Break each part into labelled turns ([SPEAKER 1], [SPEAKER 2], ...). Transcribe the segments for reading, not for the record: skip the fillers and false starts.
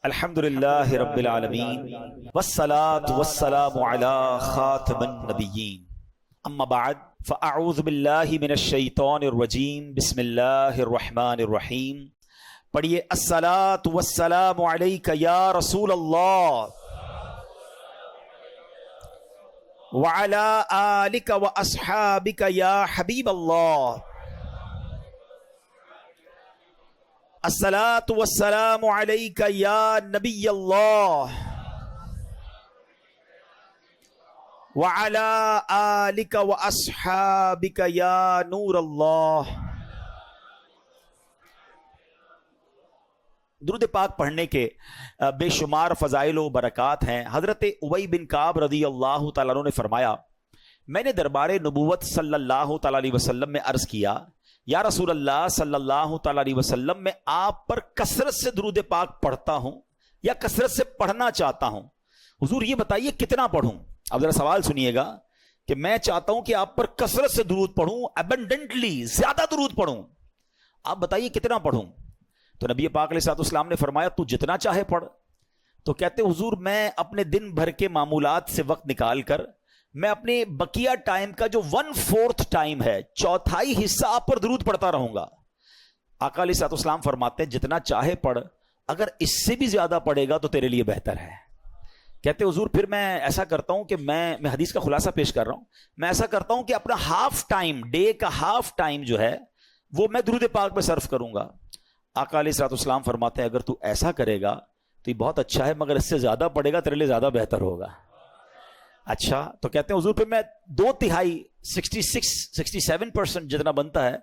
[SPEAKER 1] الحمدللہ رب العالمین والصلاة والسلام علی خاتم النبیین اما بعد فاعوذ باللہ من الشیطان الرجیم بسم اللہ الرحمن الرحیم. پڑھیے الصلاة والسلام علیک یا رسول اللہ وعلی آلک واصحابک یا حبیب اللہ. الصلاة والسلام علیک یا نبی اللہ وعلی آلک واصحابک یا نور اللہ. درود پاک پڑھنے کے بے شمار فضائل و برکات ہیں. حضرت ابی بن کعب رضی اللہ تعالیٰ عنہ نے فرمایا، میں نے دربار نبوت صلی اللہ تعالیٰ علیہ وسلم میں عرض کیا، یا رسول اللہ صلی اللہ تعالیٰ علیہ وسلم، میں آپ پر کثرت سے درود پاک پڑھتا ہوں یا کثرت سے پڑھنا چاہتا ہوں، حضور یہ بتائیے کتنا پڑھوں؟ اب ذرا سوال سنیے گا کہ میں چاہتا ہوں کہ آپ پر کثرت سے درود پڑھوں، ابنڈنٹلی زیادہ درود پڑھوں، آپ بتائیے کتنا پڑھوں؟ تو نبی پاک علیہ السلام نے فرمایا تو جتنا چاہے پڑھ. تو کہتے حضور میں اپنے دن بھر کے معمولات سے وقت نکال کر میں اپنے بقیہ ٹائم کا جو 1/4 ٹائم ہے، چوتھائی حصہ آپ پر درود پڑھتا رہوں گا. آقا علیہ السلام فرماتے ہیں جتنا چاہے پڑھ، اگر اس سے بھی زیادہ پڑھے گا تو تیرے لیے بہتر ہے. کہتے حضور پھر میں ایسا کرتا ہوں کہ میں حدیث کا خلاصہ پیش کر رہا ہوں، میں ایسا کرتا ہوں کہ اپنا ہاف ٹائم، ڈے کا ہاف ٹائم جو ہے وہ میں درود پاک پہ صرف کروں گا. آقا علیہ السلام فرماتے ہیں اگر تو ایسا کرے گا تو یہ بہت اچھا ہے، مگر اس سے زیادہ پڑے گا تیرے لیے زیادہ بہتر ہوگا. اچھا، تو کہتے ہیں حضور پہ میں 2/3 67% جتنا بنتا ہے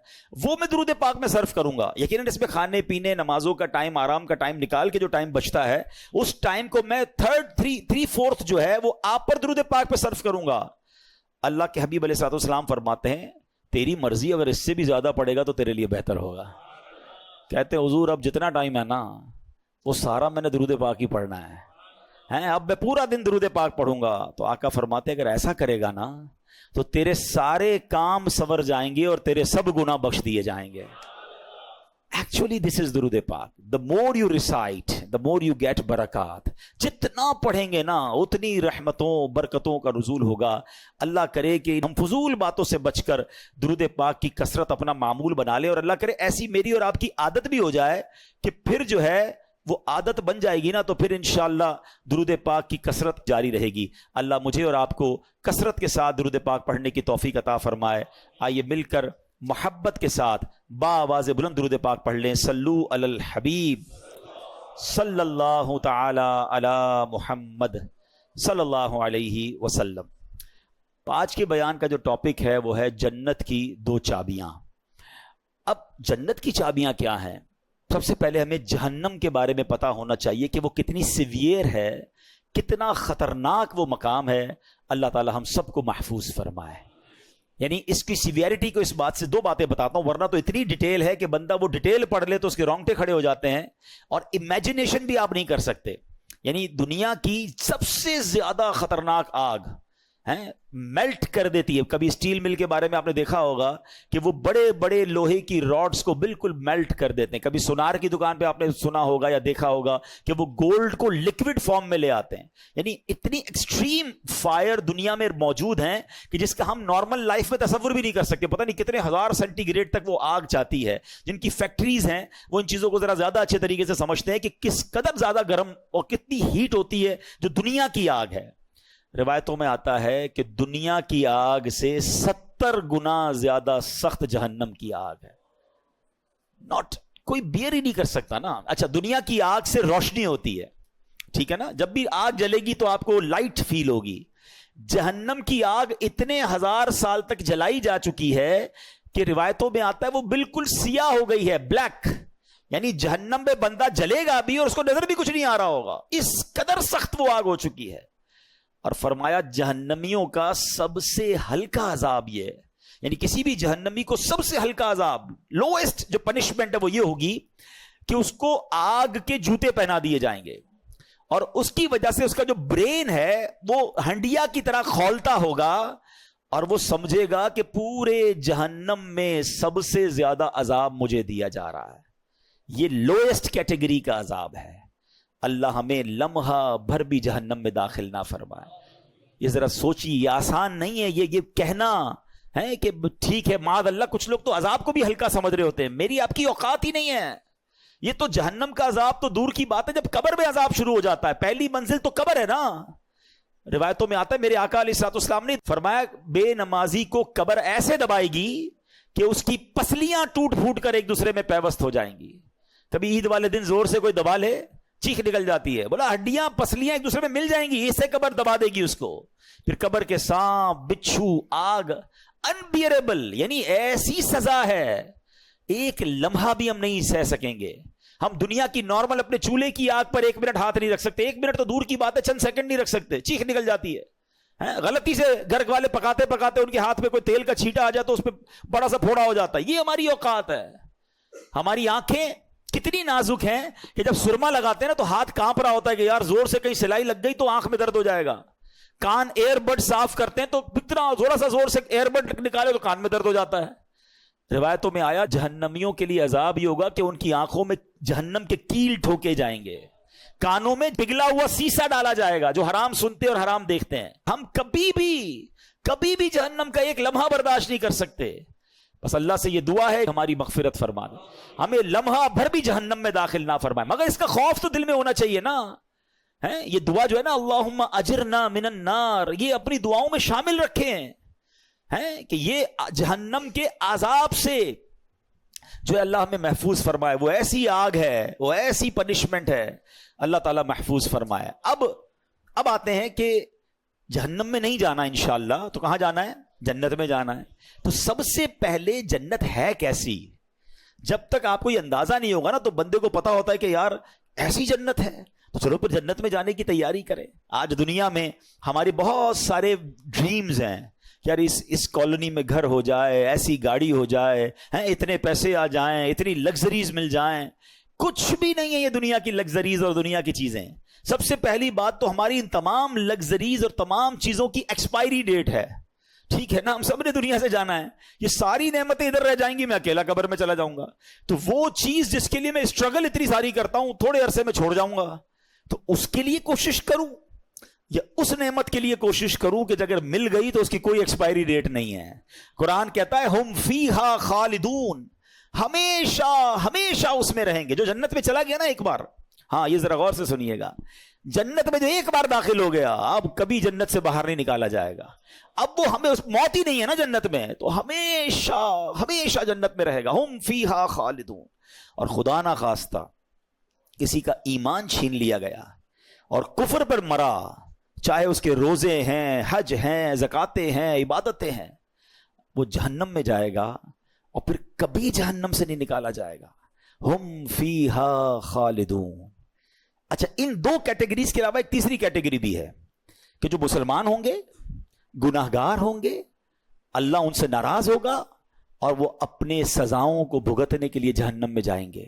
[SPEAKER 1] وہ میں درود پاک میں صرف کروں گا. یقیناً اس میں کھانے پینے، نمازوں کا ٹائم، آرام کا ٹائم نکال کے جو ٹائم بچتا ہے اس ٹائم کو میں 3/4 جو ہے وہ آپ پر درود پاک پہ صرف کروں گا. اللہ کے حبیب علیہ السلام فرماتے ہیں تیری مرضی، اگر اس سے بھی زیادہ پڑے گا تو تیرے لیے بہتر ہوگا. کہتے حضور اب جتنا ٹائم ہے نا وہ سارا میں نے درود پاک ہی پڑھنا ہے، اب میں پورا دن درود پاک پڑھوں گا. تو آقا فرماتے اگر ایسا کرے گا نا تو تیرے سارے کام سنور جائیں گے اور تیرے سب گناہ بخش دیے جائیں گے. ایکچولی دس از درود پاک. The more you recite the more you get برکات. جتنا پڑھیں گے نا اتنی رحمتوں برکتوں کا نزول ہوگا. اللہ کرے کہ ہم فضول باتوں سے بچ کر درود پاک کی کثرت اپنا معمول بنا لیں، اور اللہ کرے ایسی میری اور آپ کی عادت بھی ہو جائے کہ پھر جو ہے وہ عادت بن جائے گی نا تو پھر انشاءاللہ درود پاک کی کثرت جاری رہے گی. اللہ مجھے اور آپ کو کثرت کے ساتھ درود پاک پڑھنے کی توفیق عطا فرمائے. آئیے مل کر محبت کے ساتھ با آواز بلند درود پاک پڑھ لیں. صلو علی الحبیب صلی اللہ تعالی علی محمد صلی اللہ علیہ وسلم. آج کے بیان کا جو ٹاپک ہے وہ ہے جنت کی 2 چابیاں. اب جنت کی چابیاں کیا ہیں؟ سب سے پہلے ہمیں جہنم کے بارے میں پتا ہونا چاہیے کہ وہ کتنی سیویئر ہے، کتنا خطرناک وہ مقام ہے. اللہ تعالی ہم سب کو محفوظ فرمائے. یعنی اس کی سیویئرٹی کو اس بات سے 2 باتیں بتاتا ہوں، ورنہ تو اتنی ڈیٹیل ہے کہ بندہ وہ ڈیٹیل پڑھ لے تو اس کے رونگٹے کھڑے ہو جاتے ہیں اور امیجنیشن بھی آپ نہیں کر سکتے. یعنی دنیا کی سب سے زیادہ خطرناک آگ میلٹ کر دیتی ہے. کبھی اسٹیل مل کے بارے میں آپ نے دیکھا ہوگا کہ وہ بڑے بڑے لوہے کی راڈز کو بالکل میلٹ کر دیتے ہیں. کبھی سونار کی دکان پہ آپ نے سنا ہوگا یا دیکھا ہوگا کہ وہ گولڈ کو لکوڈ فارم میں لے آتے ہیں. یعنی اتنی ایکسٹریم فائر دنیا میں موجود ہیں کہ جس کا ہم نارمل لائف میں تصور بھی نہیں کر سکتے. پتہ نہیں کتنے ہزار سینٹی گریڈ تک وہ آگ چاہتی ہے. جن کی فیکٹریز ہیں وہ ان چیزوں کو ذرا زیادہ اچھے طریقے سے سمجھتے ہیں کہ کس قدر زیادہ گرم اور کتنی ہیٹ ہوتی ہے جو دنیا کی آگ ہے. روایتوں میں آتا ہے کہ دنیا کی آگ سے 70 گنا زیادہ سخت جہنم کی آگ ہے. ناٹ کوئی بیئر ہی نہیں کر سکتا نا. اچھا، دنیا کی آگ سے روشنی ہوتی ہے، ٹھیک ہے نا، جب بھی آگ جلے گی تو آپ کو لائٹ فیل ہوگی. جہنم کی آگ اتنے 1000 سال تک جلائی جا چکی ہے کہ روایتوں میں آتا ہے وہ بالکل سیاہ ہو گئی ہے، بلیک. یعنی جہنم میں بندہ جلے گا بھی اور اس کو نظر بھی کچھ نہیں آ رہا ہوگا، اس قدر سخت وہ آگ ہو چکی ہے. اور فرمایا جہنمیوں کا سب سے ہلکا عذاب یہ ہے. یعنی کسی بھی جہنمی کو سب سے ہلکا عذاب، لوئسٹ جو پنشمنٹ ہے وہ یہ ہوگی کہ اس کو آگ کے جوتے پہنا دیے جائیں گے، اور اس کی وجہ سے اس کا جو برین ہے وہ ہنڈیا کی طرح کھولتا ہوگا اور وہ سمجھے گا کہ پورے جہنم میں سب سے زیادہ عذاب مجھے دیا جا رہا ہے. یہ لوئسٹ کیٹیگری کا عذاب ہے. اللہ ہمیں لمحہ بھر بھی جہنم میں داخل نہ فرمائے. یہ ذرا سوچیے، یہ آسان نہیں ہے یہ کہنا ہے کہ ٹھیک ہے معاذ اللہ. کچھ لوگ تو عذاب کو بھی ہلکا سمجھ رہے ہوتے ہیں. میری آپ کی اوقات ہی نہیں ہے. یہ تو جہنم کا عذاب تو دور کی بات ہے، جب قبر میں عذاب شروع ہو جاتا ہے. پہلی منزل تو قبر ہے نا. روایتوں میں آتا ہے میرے آقا علیہ الصلوۃ والسلام نے فرمایا بے نمازی کو قبر ایسے دبائے گی کہ اس کی پسلیاں ٹوٹ پھوٹ کر ایک دوسرے میں پیوست ہو جائیں گی. کبھی عید والے دن زور سے کوئی دبا لے، چیخ نکل جاتی ہے. بولا ہڈیاں پسلیاں ایک دوسرے میں مل جائیں گی، اسے قبر دبا دے گی اس کو. پھر قبر کے سانپ، بچھو، آگ، انبیئریبل، یعنی ایسی سزا ہے ایک لمحہ بھی ہم نہیں سہ سکیں گے. ہم دنیا کی نارمل اپنے چولہے کی آگ پر 1 منٹ ہاتھ نہیں رکھ سکتے. 1 منٹ تو دور کی بات ہے، چند سیکنڈ نہیں رکھ سکتے، چیخ نکل جاتی ہے. غلطی سے گھر والے پکاتے پکاتے ان کے ہاتھ میں کوئی تیل کا چھینٹا آ جاتا تو اس پہ بڑا سا پھوڑا ہو جاتا ہے. یہ ہماری اوقات ہے. ہماری آنکھیں کتنی نازک ہیں کہ جب سرما لگاتے ہیں نا تو ہاتھ کانپ رہا ہوتا ہے کہ یار زور سے کہیں سلائی لگ گئی تو آنکھ میں درد ہو جائے گا. کان ایئر بڈ صاف کرتے ہیں تو اتنا تھوڑا سا زور سے ایئر بڈ نکالے تو کان میں درد ہو جاتا ہے. روایتوں میں آیا جہنمیوں کے لیے عذاب یہ ہوگا کہ ان کی آنکھوں میں جہنم کے کیل ٹھوکے جائیں گے، کانوں میں پگھلا ہوا سیسا ڈالا جائے گا جو حرام سنتے اور حرام دیکھتے ہیں. ہم کبھی بھی جہنم کا ایک لمحہ برداشت نہیں کر سکتے. بس اللہ سے یہ دعا ہے ہماری مغفرت فرما دے، ہمیں لمحہ بھر بھی جہنم میں داخل نہ فرمائے. مگر اس کا خوف تو دل میں ہونا چاہیے نا. یہ دعا جو ہے نا اللہم اجرنا من النار، یہ اپنی دعاؤں میں شامل رکھیں کہ یہ جہنم کے عذاب سے جو ہے اللہ ہمیں محفوظ فرمائے. وہ ایسی آگ ہے، وہ ایسی پنشمنٹ ہے، اللہ تعالیٰ محفوظ فرمائے. اب آتے ہیں کہ جہنم میں نہیں جانا انشاءاللہ تو کہاں جانا ہے؟ جنت میں جانا ہے. تو سب سے پہلے جنت ہے کیسی؟ جب تک آپ کو یہ اندازہ نہیں ہوگا نا تو بندے کو پتا ہوتا ہے کہ یار ایسی جنت ہے تو چلو پھر جنت میں جانے کی تیاری کریں. آج دنیا میں ہمارے بہت سارے ڈریمز ہیں، یار اس کالونی میں گھر ہو جائے، ایسی گاڑی ہو جائے، اتنے پیسے آ جائیں، اتنی لگژریز مل جائیں. کچھ بھی نہیں ہے یہ دنیا کی لگژریز اور دنیا کی چیزیں. سب سے پہلی بات تو ہماری ان تمام لگژریز اور تمام چیزوں کی ایکسپائری ڈیٹ ہے. ٹھیک ہے نا، ہم سب نے دنیا سے جانا ہے. یہ ساری نعمتیں ادھر رہ جائیں گی، میں اکیلا قبر میں چلا جاؤں گا. تو وہ چیز جس کے لیے میں اسٹرگل اتنی ساری کرتا ہوں تھوڑے عرصے میں چھوڑ جاؤں گا. تو اس کے لیے کوشش کروں یا اس نعمت کے لیے کوشش کروں کہ اگر مل گئی تو اس کی کوئی ایکسپائری ڈیٹ نہیں ہے. قرآن کہتا ہے ہم فیہا خالدون، ہمیشہ ہمیشہ اس میں رہیں گے. جو جنت میں چلا گیا نا ایک بار، ہاں یہ ذرا غور سے سنیے گا، جنت میں جو ایک بار داخل ہو گیا اب کبھی جنت سے باہر نہیں نکالا جائے گا. اب وہ ہمیں موت ہی نہیں ہے نا جنت میں، تو ہمیشہ ہمیشہ جنت میں رہے گا. ہم فیہا خالدون. اور خدا نہ خواستہ کسی کا ایمان چھین لیا گیا اور کفر پر مرا، چاہے اس کے روزے ہیں، حج ہیں، زکاتیں ہیں، عبادتیں ہیں، وہ جہنم میں جائے گا اور پھر کبھی جہنم سے نہیں نکالا جائے گا. ہم فیہا خالدون. اچھا، ان 2 کیٹیگریز کے علاوہ ایک تیسری کیٹیگری بھی ہے کہ جو مسلمان ہوں گے، گناہگار ہوں گے، اللہ ان سے ناراض ہوگا اور وہ اپنے سزاؤں کو بھگتنے کے لیے جہنم میں جائیں گے.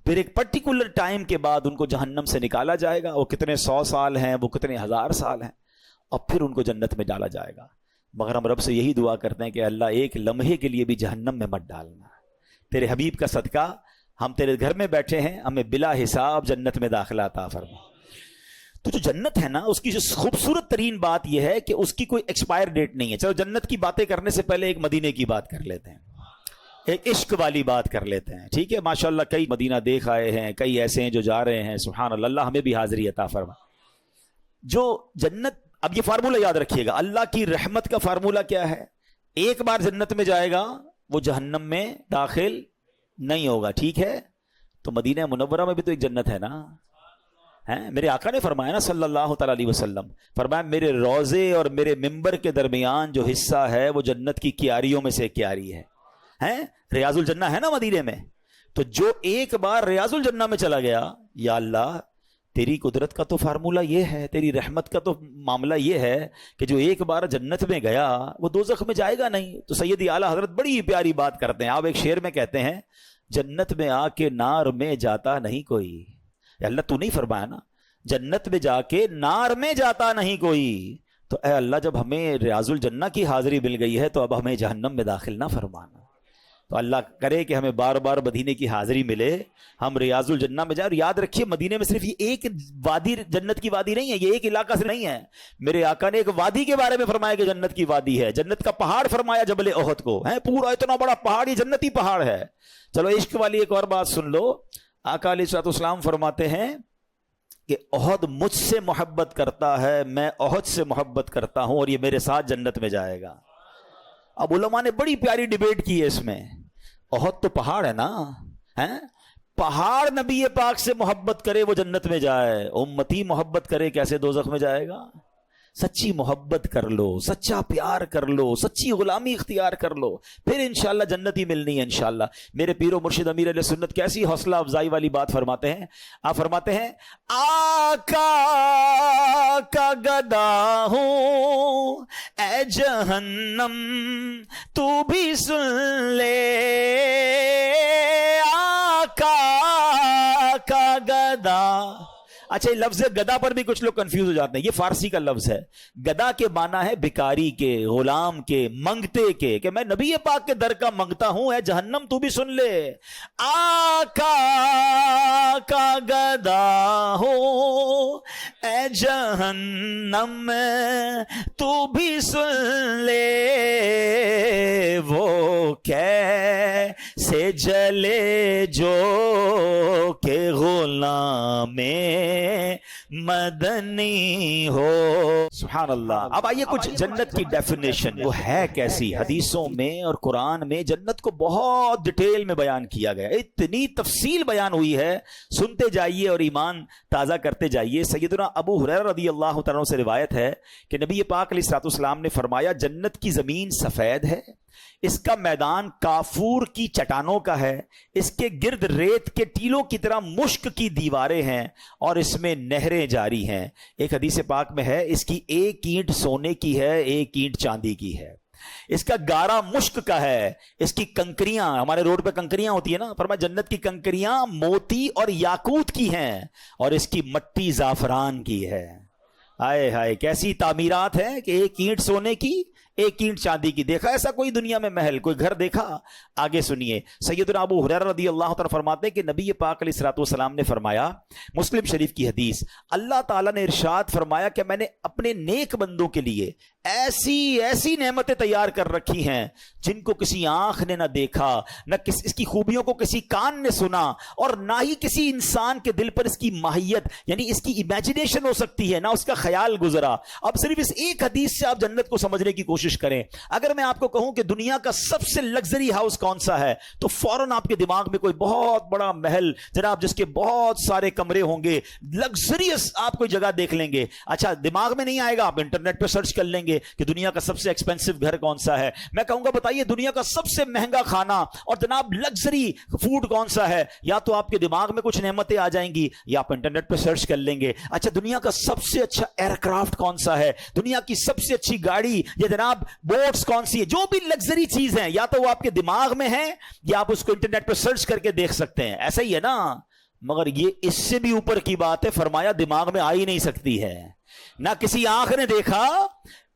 [SPEAKER 1] پھر ایک پرٹیکولر ٹائم کے بعد ان کو جہنم سے نکالا جائے گا. وہ کتنے 100 سال ہیں، وہ کتنے 1000 سال ہیں، اور پھر ان کو جنت میں ڈالا جائے گا. مگر ہم رب سے یہی دعا کرتے ہیں کہ اللہ ایک لمحے کے لیے بھی جہنم میں مت ڈالنا. تیرے حبیب کا صدقہ ہم تیرے گھر میں بیٹھے ہیں، ہمیں بلا حساب جنت میں داخلہ عطا فرما. تو جو جنت ہے نا اس کی جو خوبصورت ترین بات یہ ہے کہ اس کی کوئی ایکسپائر ڈیٹ نہیں ہے. چلو جنت کی باتیں کرنے سے پہلے ایک مدینے کی بات کر لیتے ہیں، ایک عشق والی بات کر لیتے ہیں. ٹھیک ہے، ماشاءاللہ کئی مدینہ دیکھ آئے ہیں، کئی ایسے ہیں جو جا رہے ہیں. سبحان اللہ، اللہ ہمیں بھی حاضری عطا فرما. جو جنت، اب یہ فارمولہ یاد رکھیے گا، اللہ کی رحمت کا فارمولہ کیا ہے؟ ایک بار جنت میں جائے گا وہ جہنم میں داخل نہیں ہوگا. ٹھیک ہے، تو مدینہ منورہ میں بھی تو ایک جنت ہے نا. میرے آقا نے فرمایا نا صلی اللہ تعالی علیہ وسلم، فرمایا میرے روضے اور میرے ممبر کے درمیان جو حصہ ہے وہ جنت کی کیاریوں میں سے ایک کیاری ہے. ریاض الجنہ ہے نا مدینے میں. تو جو ایک بار ریاض الجنہ میں چلا گیا، یا اللہ تیری قدرت کا تو فارمولہ یہ ہے، تیری رحمت کا تو معاملہ یہ ہے کہ جو ایک بار جنت میں گیا وہ دوزخ میں جائے گا نہیں. تو سیدی اعلیٰ حضرت بڑی پیاری بات کرتے ہیں. آپ ایک شعر میں کہتے ہیں جنت میں آ کے نار میں جاتا نہیں کوئی. یا اللہ تو نہیں فرمایا نا جنت میں جا کے نار میں جاتا نہیں کوئی. تو اے اللہ جب ہمیں ریاض الجنہ کی حاضری مل گئی ہے تو اب ہمیں جہنم میں داخل نہ فرمانا. تو اللہ کرے کہ ہمیں بار بار مدینے کی حاضری ملے، ہم ریاض الجنہ میں جائیں. اور یاد رکھیے مدینے میں صرف یہ ایک وادی جنت کی وادی نہیں ہے، یہ ایک علاقہ سے نہیں ہے. میرے آقا نے ایک وادی کے بارے میں فرمایا کہ جنت کی وادی ہے، جنت کا پہاڑ فرمایا جبل احد کو ہے، پورا اتنا بڑا پہاڑ یہ جنتی پہاڑ ہے. چلو عشق والی ایک اور بات سن لو. آقا علیہ الصلوۃ والسلام فرماتے ہیں کہ احد مجھ سے محبت کرتا ہے، میں احد سے محبت کرتا ہوں، اور یہ میرے ساتھ جنت میں جائے گا. اب علماء نے بڑی پیاری ڈیبیٹ کی ہے اس میں. احد تو پہاڑ ہے نا، پہاڑ نبی پاک سے محبت کرے وہ جنت میں جائے، امتی محبت کرے کیسے دوزخ میں جائے گا؟ سچی محبت کر لو، سچا پیار کر لو، سچی غلامی اختیار کر لو، پھر انشاءاللہ جنت ہی ملنی ہے انشاءاللہ. میرے پیر و مرشد امیر علیہ سنت کیسی حوصلہ افزائی والی بات فرماتے ہیں. آپ فرماتے ہیں آقا کا گدا ہوں اے جہنم تو بھی سن لے، آقا کا گدا. اچھا یہ لفظ گدا پر بھی کچھ لوگ کنفیوز ہو جاتے ہیں. یہ فارسی کا لفظ ہے. گدا کے معنی ہے بھکاری کے، غلام کے، منگتے کے، کہ میں نبی پاک کے در کا منگتا ہوں، اے جہنم تو بھی سن لے. آقا کا گدا ہو اے جہنم تو بھی سن لے، وہ کیسے جلے جو کہ غلام مدنی ہو. سبحان اللہ. اب آئیے کچھ جنت کی ڈیفینیشن وہ ہے کیسی. حدیثوں میں اور قرآن میں جنت کو بہت ڈیٹیل میں بیان کیا گیا، اتنی تفصیل بیان ہوئی ہے. سنتے جائیے اور ایمان تازہ کرتے جائیے. سیدنا ابو ہریرہ رضی اللہ تعالیٰ عنہ سے روایت ہے کہ نبی پاک علیہ الصلوۃ والسلام نے فرمایا جنت کی زمین سفید ہے، اس کا میدان کافور کی چٹانوں کا ہے، اس کے گرد ریت کے ٹیلوں کی طرح مشک کی دیواریں ہیں، اور اس میں نہریں جاری ہیں. ایک حدیث پاک میں ہے اس کی ایک اینٹ سونے کی ہے، ایک اینٹ چاندی کی ہے. اس کا گارا مشک کا ہے، اس کی کنکریاں، ہمارے روڈ پہ کنکریاں ہوتی ہیں نا، فرمایا جنت کی کنکریاں موتی اور یاقوت کی ہیں، اور اس کی مٹی زعفران کی ہے. ہائے ہائے کیسی تعمیرات ہیں کہ ایک اینٹ سونے کی، ایک اینٹ چاندی کی. دیکھا ایسا کوئی دنیا میں محل، کوئی گھر دیکھا؟ آگے سنیے. سیدنا ابو ہریرہ رضی اللہ تعالیٰ فرماتے ہیں کہ نبی پاک علیہ الصلوۃ والسلام نے فرمایا، مسلم شریف کی حدیث، اللہ تعالیٰ نے ارشاد فرمایا کہ میں نے اپنے نیک بندوں کے لیے ایسی ایسی نعمتیں تیار کر رکھی ہیں جن کو کسی آنکھ نے نہ دیکھا، نہ اس کی خوبیوں کو کسی کان نے سنا، اور نہ ہی کسی انسان کے دل پر اس کی ماہیت یعنی اس کی امیجنیشن ہو سکتی ہے، نہ اس کا خیال گزرا. اب صرف اس ایک حدیث سے آپ جنت کو سمجھنے کی کوشش کریں. اگر میں آپ کو کہوں کہ دنیا کا سب سے لگژری ہاؤس کون سا ہے تو فوراً آپ کے دماغ میں کوئی بہت بڑا محل جناب جس کے بہت سارے کمرے ہوں گے، لگژریس آپ کوئی جگہ دیکھ لیں گے. اچھا دماغ میں نہیں آئے گا، آپ انٹرنیٹ پہ سرچ کر لیں گے کہ دنیا کا سب سے ایکسپینسو گھر کون سا ہے. میں کہوں گا بتائیے دنیا کا سب سے مہنگا کھانا اور جناب لگژری فوڈ کون سا ہے، یا تو آپ کے دماغ میں کچھ نعمتیں آ جائیں گی یا آپ انٹرنیٹ پہ سرچ کر لیں گے. اچھا دنیا کا سب سے اچھا ایئر کرافٹ کون سا ہے، دنیا کی سب سے اچھی گاڑی یا جناب بوٹس کون سی ہے، جو بھی لگژری چیز ہے یا تو وہ آپ کے دماغ میں ہے یا آپ اس کو انٹرنیٹ پہ سرچ کر کے دیکھ سکتے ہیں. ایسا ہی ہے نا. مگر یہ اس سے بھی اوپر کی بات ہے. فرمایا دماغ میں آ ہی نہیں سکتی ہے، نہ کسی آنکھ نے دیکھا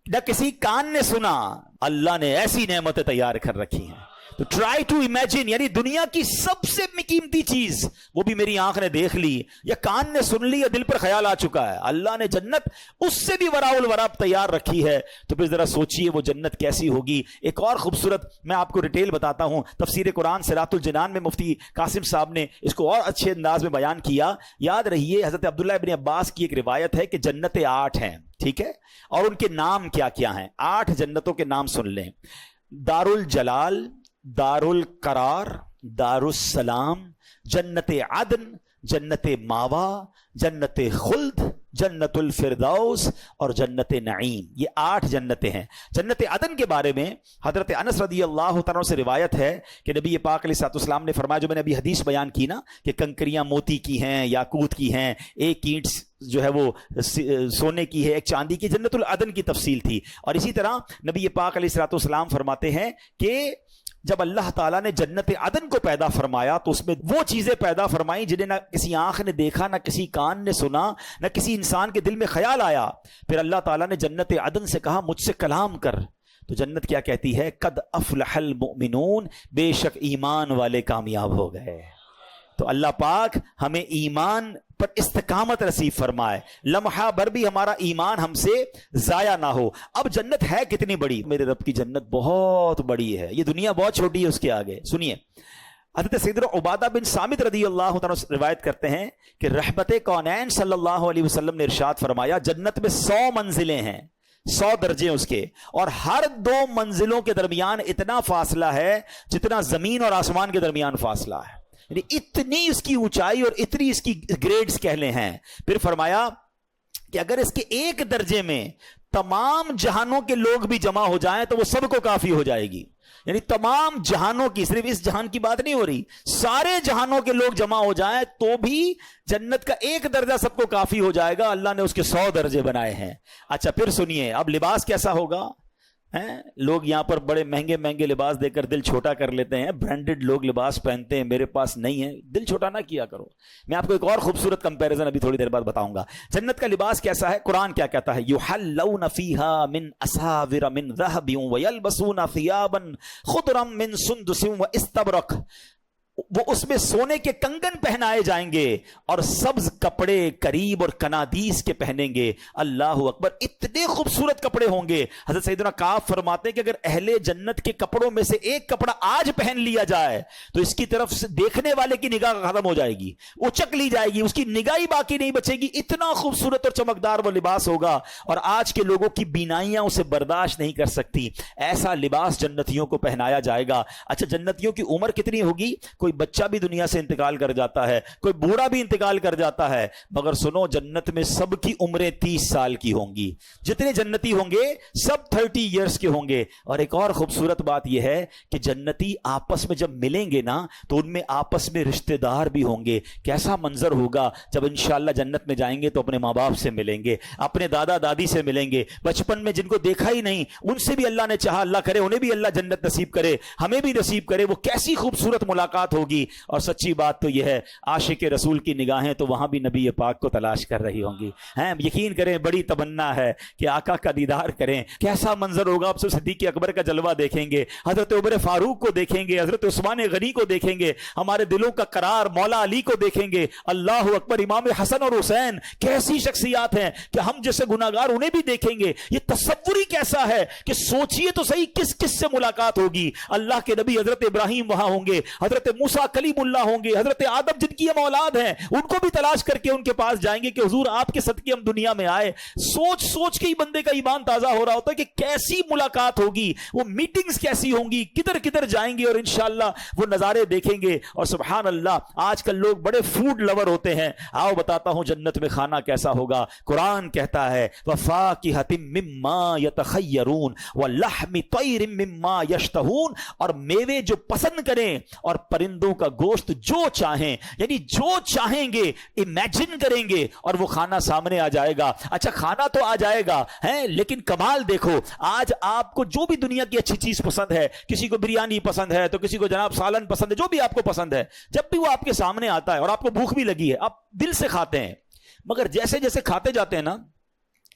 [SPEAKER 1] نہ کسی کان نے سنا. اللہ نے ایسی نعمتیں تیار کر رکھی ہیں. تو ٹرائی ٹو امیجن، یعنی دنیا کی سب سے قیمتی چیز وہ بھی میری آنکھ نے دیکھ لی یا کان نے سن لی یا دل پر خیال آ چکا ہے، اللہ نے جنت اس سے بھی وراء الورا تیار رکھی ہے. تو پھر ذرا سوچئے وہ جنت کیسی ہوگی. ایک اور خوبصورت میں آپ کو ڈیٹیل بتاتا ہوں. تفسیر قرآن صراط الجنان میں مفتی قاسم صاحب نے اس کو اور اچھے انداز میں بیان کیا. یاد رہیے حضرت عبداللہ ابن عباس کی ایک روایت ہے کہ جنتیں 8 ہیں، ٹھیک ہے، اور ان کے نام کیا کیا ہیں. 8 جنتوں کے نام سن لیں: دار الجلال، دار القرار، دار السلام، جنت عدن، جنت ماوا، جنت خلد، جنت الفردوس اور جنت نعیم. یہ 8 جنتیں ہیں. جنت عدن کے بارے میں حضرت انس رضی اللہ تعالیٰ سے روایت ہے کہ نبی پاک علیہ الصلوۃ والسلام نے فرمایا، جو میں نے ابھی حدیث بیان کی نا کہ کنکریاں موتی کی ہیں، یاقوت کی ہیں، ایک اینٹ جو ہے وہ سونے کی ہے، ایک چاندی کی، جنت العدن کی تفصیل تھی. اور اسی طرح نبی پاک علیہ الصلوۃ والسلام فرماتے ہیں کہ جب اللہ تعالیٰ نے جنت عدن کو پیدا فرمایا تو اس میں وہ چیزیں پیدا فرمائیں جنہیں نہ کسی آنکھ نے دیکھا، نہ کسی کان نے سنا، نہ کسی انسان کے دل میں خیال آیا. پھر اللہ تعالیٰ نے جنت عدن سے کہا مجھ سے کلام کر. تو جنت کیا کہتی ہے؟ قد افلح المؤمنون، بے شک ایمان والے کامیاب ہو گئے۔ تو اللہ پاک ہمیں ایمان پر استقامت نصیب فرمائے، لمحہ بھر بھی ہمارا ایمان ہم سے ضائع نہ ہو۔ اب جنت ہے کتنی بڑی؟ میرے رب کی جنت بہت بڑی ہے، یہ دنیا بہت چھوٹی ہے اس کے آگے۔ سنیے، حضرت سیدنا عبادہ بن صامت رضی اللہ تعالیٰ روایت کرتے ہیں کہ رحمت کونین صلی اللہ علیہ وسلم نے ارشاد فرمایا، جنت میں 100 منزلیں ہیں، 100 درجے اس کے، اور ہر 2 منزلوں کے درمیان اتنا فاصلہ ہے جتنا زمین اور آسمان کے درمیان فاصلہ ہے، یعنی اتنی اس کی اونچائی اور اتنی اس کی گریڈز کہہ لیں ہیں۔ پھر فرمایا کہ اگر اس کے ایک درجے میں تمام جہانوں کے لوگ بھی جمع ہو جائیں تو وہ سب کو کافی ہو جائے گی، یعنی تمام جہانوں کی، صرف اس جہان کی بات نہیں ہو رہی، سارے جہانوں کے لوگ جمع ہو جائیں تو بھی جنت کا ایک درجہ سب کو کافی ہو جائے گا۔ اللہ نے اس کے 100 درجے بنائے ہیں۔ اچھا پھر سنیے، اب لباس کیسا ہوگا؟ لوگ یہاں پر بڑے مہنگے مہنگے لباس دے کر دل چھوٹا کر لیتے ہیں، برانڈڈ لوگ لباس پہنتے ہیں، میرے پاس نہیں ہے، دل چھوٹا نہ کیا کرو۔ میں آپ کو ایک اور خوبصورت کمپیریزن ابھی تھوڑی دیر بعد بتاؤں گا۔ جنت کا لباس کیسا ہے؟ قرآن کیا کہتا ہے؟ یحلون فیہا من اساور من ذہب ویلبسون ثیابا خضرا من سندس واستبرق، وہ اس میں سونے کے کنگن پہنائے جائیں گے اور سبز کپڑے قریب اور کنادیس کے پہنیں گے۔ اللہ اکبر، اتنے خوبصورت کپڑے ہوں گے۔ حضرت سیدنا کعب فرماتے ہیں کہ اگر اہل جنت کے کپڑوں میں سے ایک کپڑا آج پہن لیا جائے تو اس کی طرف سے دیکھنے والے کی نگاہ ختم ہو جائے گی، اچک لی جائے گی، اس کی نگاہ باقی نہیں بچے گی، اتنا خوبصورت اور چمکدار وہ لباس ہوگا، اور آج کے لوگوں کی بینائیاں اسے برداشت نہیں کر سکتی۔ ایسا لباس جنتیوں کو پہنایا جائے گا۔ اچھا جنتیوں کی عمر کتنی ہوگی؟ کوئی بچہ بھی دنیا سے انتقال کر جاتا ہے، کوئی بوڑھا بھی انتقال کر جاتا ہے، مگر سنو جنت میں سب کی عمریں 30 سال کی ہوں گی، جتنے جنتی ہوں گے سب 30 ایئرس کے ہوں گے۔ اور ایک اور خوبصورت بات یہ ہے کہ جنتی آپس میں جب ملیں گے نا تو ان میں آپس میں رشتہ دار بھی ہوں گے۔ کیسا منظر ہوگا جب انشاءاللہ جنت میں جائیں گے تو اپنے ماں باپ سے ملیں گے، اپنے دادا دادی سے ملیں گے، بچپن میں جن کو دیکھا ہی نہیں ان سے بھی اللہ نے چاہا، اللہ کرے انہیں بھی اللہ جنت نصیب کرے، ہمیں بھی نصیب کرے۔ وہ کیسی خوبصورت ملاقات ہوگی۔ اور سچی بات تو یہ ہے، عاشق رسول کی نگاہیں تو وہاں بھی نبی پاک کو تلاش کر رہی ہوں گی۔ یقین کریں بڑی تمنا ہے کہ آقا کا دیدار کریں۔ کیسا منظر ہوگا؟ آپ سے صدیق اکبر کا جلوہ دیکھیں گے، حضرت عمر فاروق کو دیکھیں گے، حضرت عثمان غنی کو دیکھیں گے، ہمارے دلوں کا قرار مولا علی کو دیکھیں گے۔ اللہ اکبر، امام حسن اور حسین کیسی شخصیات ہیں کہ ہم جیسے گناہگار انہیں بھی دیکھیں گے۔ یہ تصور ہی کیسا ہے کہ سوچئے تو صحیح کس کس سے ملاقات ہوگی۔ اللہ کے نبی حضرت ابراہیم وہاں ہوں گے، حضرت موسیٰ کلیم اللہ ہوں گے، حضرت آدم جن کی ہم اولاد ہیں ان کو بھی تلاش کر کے ان کے پاس جائیں گے کہ حضور آپ کے صدقے ہم دنیا میں آئے۔ سوچ سوچ کے ہی بندے کا ایمان تازہ ہو رہا ہوتا ہے کہ کیسی ملاقات ہوگی، وہ میٹنگز کیسی ہوں گی، کدھر کدھر جائیں گے اور انشاءاللہ وہ نظارے دیکھیں گے۔ اور سبحان اللہ، آج کل لوگ بڑے فوڈ لور ہوتے ہیں، آؤ بتاتا ہوں جنت میں کھانا کیسا ہوگا۔ قرآن کہتا ہے وَفَاكِهَةٍ مِّمَّا يَتَخَيَّرُونَ وَلَحْمِ طَيْرٍ مِّمَّا يَشْتَهُونَ، اور میوے جو پسند کریں اور پرندوں کا گوشت جو چاہیں، یعنی جو چاہیں گے امیجن کریں گے اور وہ کھانا سامنے آ جائے گا۔ اچھا کھانا تو آ جائے گا لیکن کمال دیکھو، آج آپ کو جو بھی دنیا کی اچھی چیز پسند ہے، کسی کو بریانی پسند ہے تو کسی کو جناب سالن پسند ہے، جو بھی آپ کو پسند ہے، جب بھی وہ آپ کے سامنے آتا ہے اور آپ کو بھوک بھی لگی ہے آپ دل سے کھاتے ہیں، مگر جیسے جیسے کھاتے جاتے ہیں نا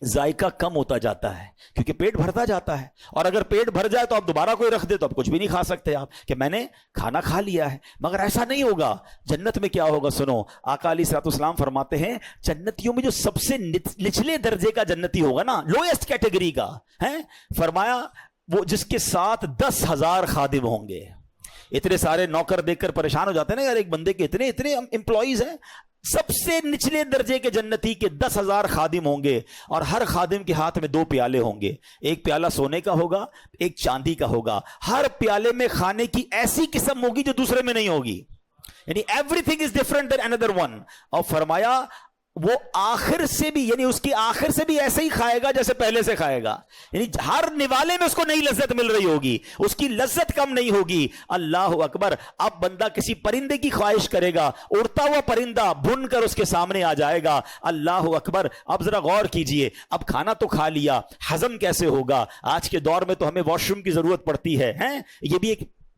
[SPEAKER 1] ذائقہ کم ہوتا جاتا ہے کیونکہ پیٹ بھرتا جاتا ہے، اور اگر پیٹ بھر جائے تو آپ دوبارہ کوئی رکھ دے تو آپ کچھ بھی نہیں کھا سکتے، آپ کہ میں نے کھانا کھا لیا ہے۔ مگر ایسا نہیں ہوگا۔ جنت میں کیا ہوگا سنو، آقا علیہ الصلوۃ والسلام فرماتے ہیں جنتیوں میں جو سب سے نچلے درجے کا جنتی ہوگا نا، لوئسٹ کیٹیگری کا ہے، فرمایا وہ جس کے ساتھ 10,000 خادم ہوں گے۔ اتنے سارے نوکر دیکھ کر پریشان ہو جاتے ہیں نا یار، ایک بندے کے اتنے امپلائیز ہیں۔ سب سے نچلے درجے کے جنتی کے 10,000 خادم ہوں گے، اور ہر خادم کے ہاتھ میں 2 پیالے ہوں گے، ایک پیالہ سونے کا ہوگا، ایک چاندی کا ہوگا۔ ہر پیالے میں کھانے کی ایسی قسم ہوگی جو دوسرے میں نہیں ہوگی، یعنی everything is different than اندر ون۔ اور فرمایا وہ آخر سے بھی، یعنی اس کی آخر سے بھی ایسے ہی کھائے گا جیسے پہلے سے کھائے گا، یعنی ہر نوالے میں اس کو نئی لذت مل رہی ہوگی، اس کی لذت کم نہیں ہوگی۔ اللہ اکبر، اب بندہ کسی پرندے کی خواہش کرے گا، اڑتا ہوا پرندہ بن کر اس کے سامنے آ جائے گا۔ اللہ اکبر، اب ذرا غور کیجئے، اب کھانا تو کھا لیا، ہضم کیسے ہوگا؟ آج کے دور میں تو ہمیں واش روم کی ضرورت پڑتی ہے، یہ بھی ایک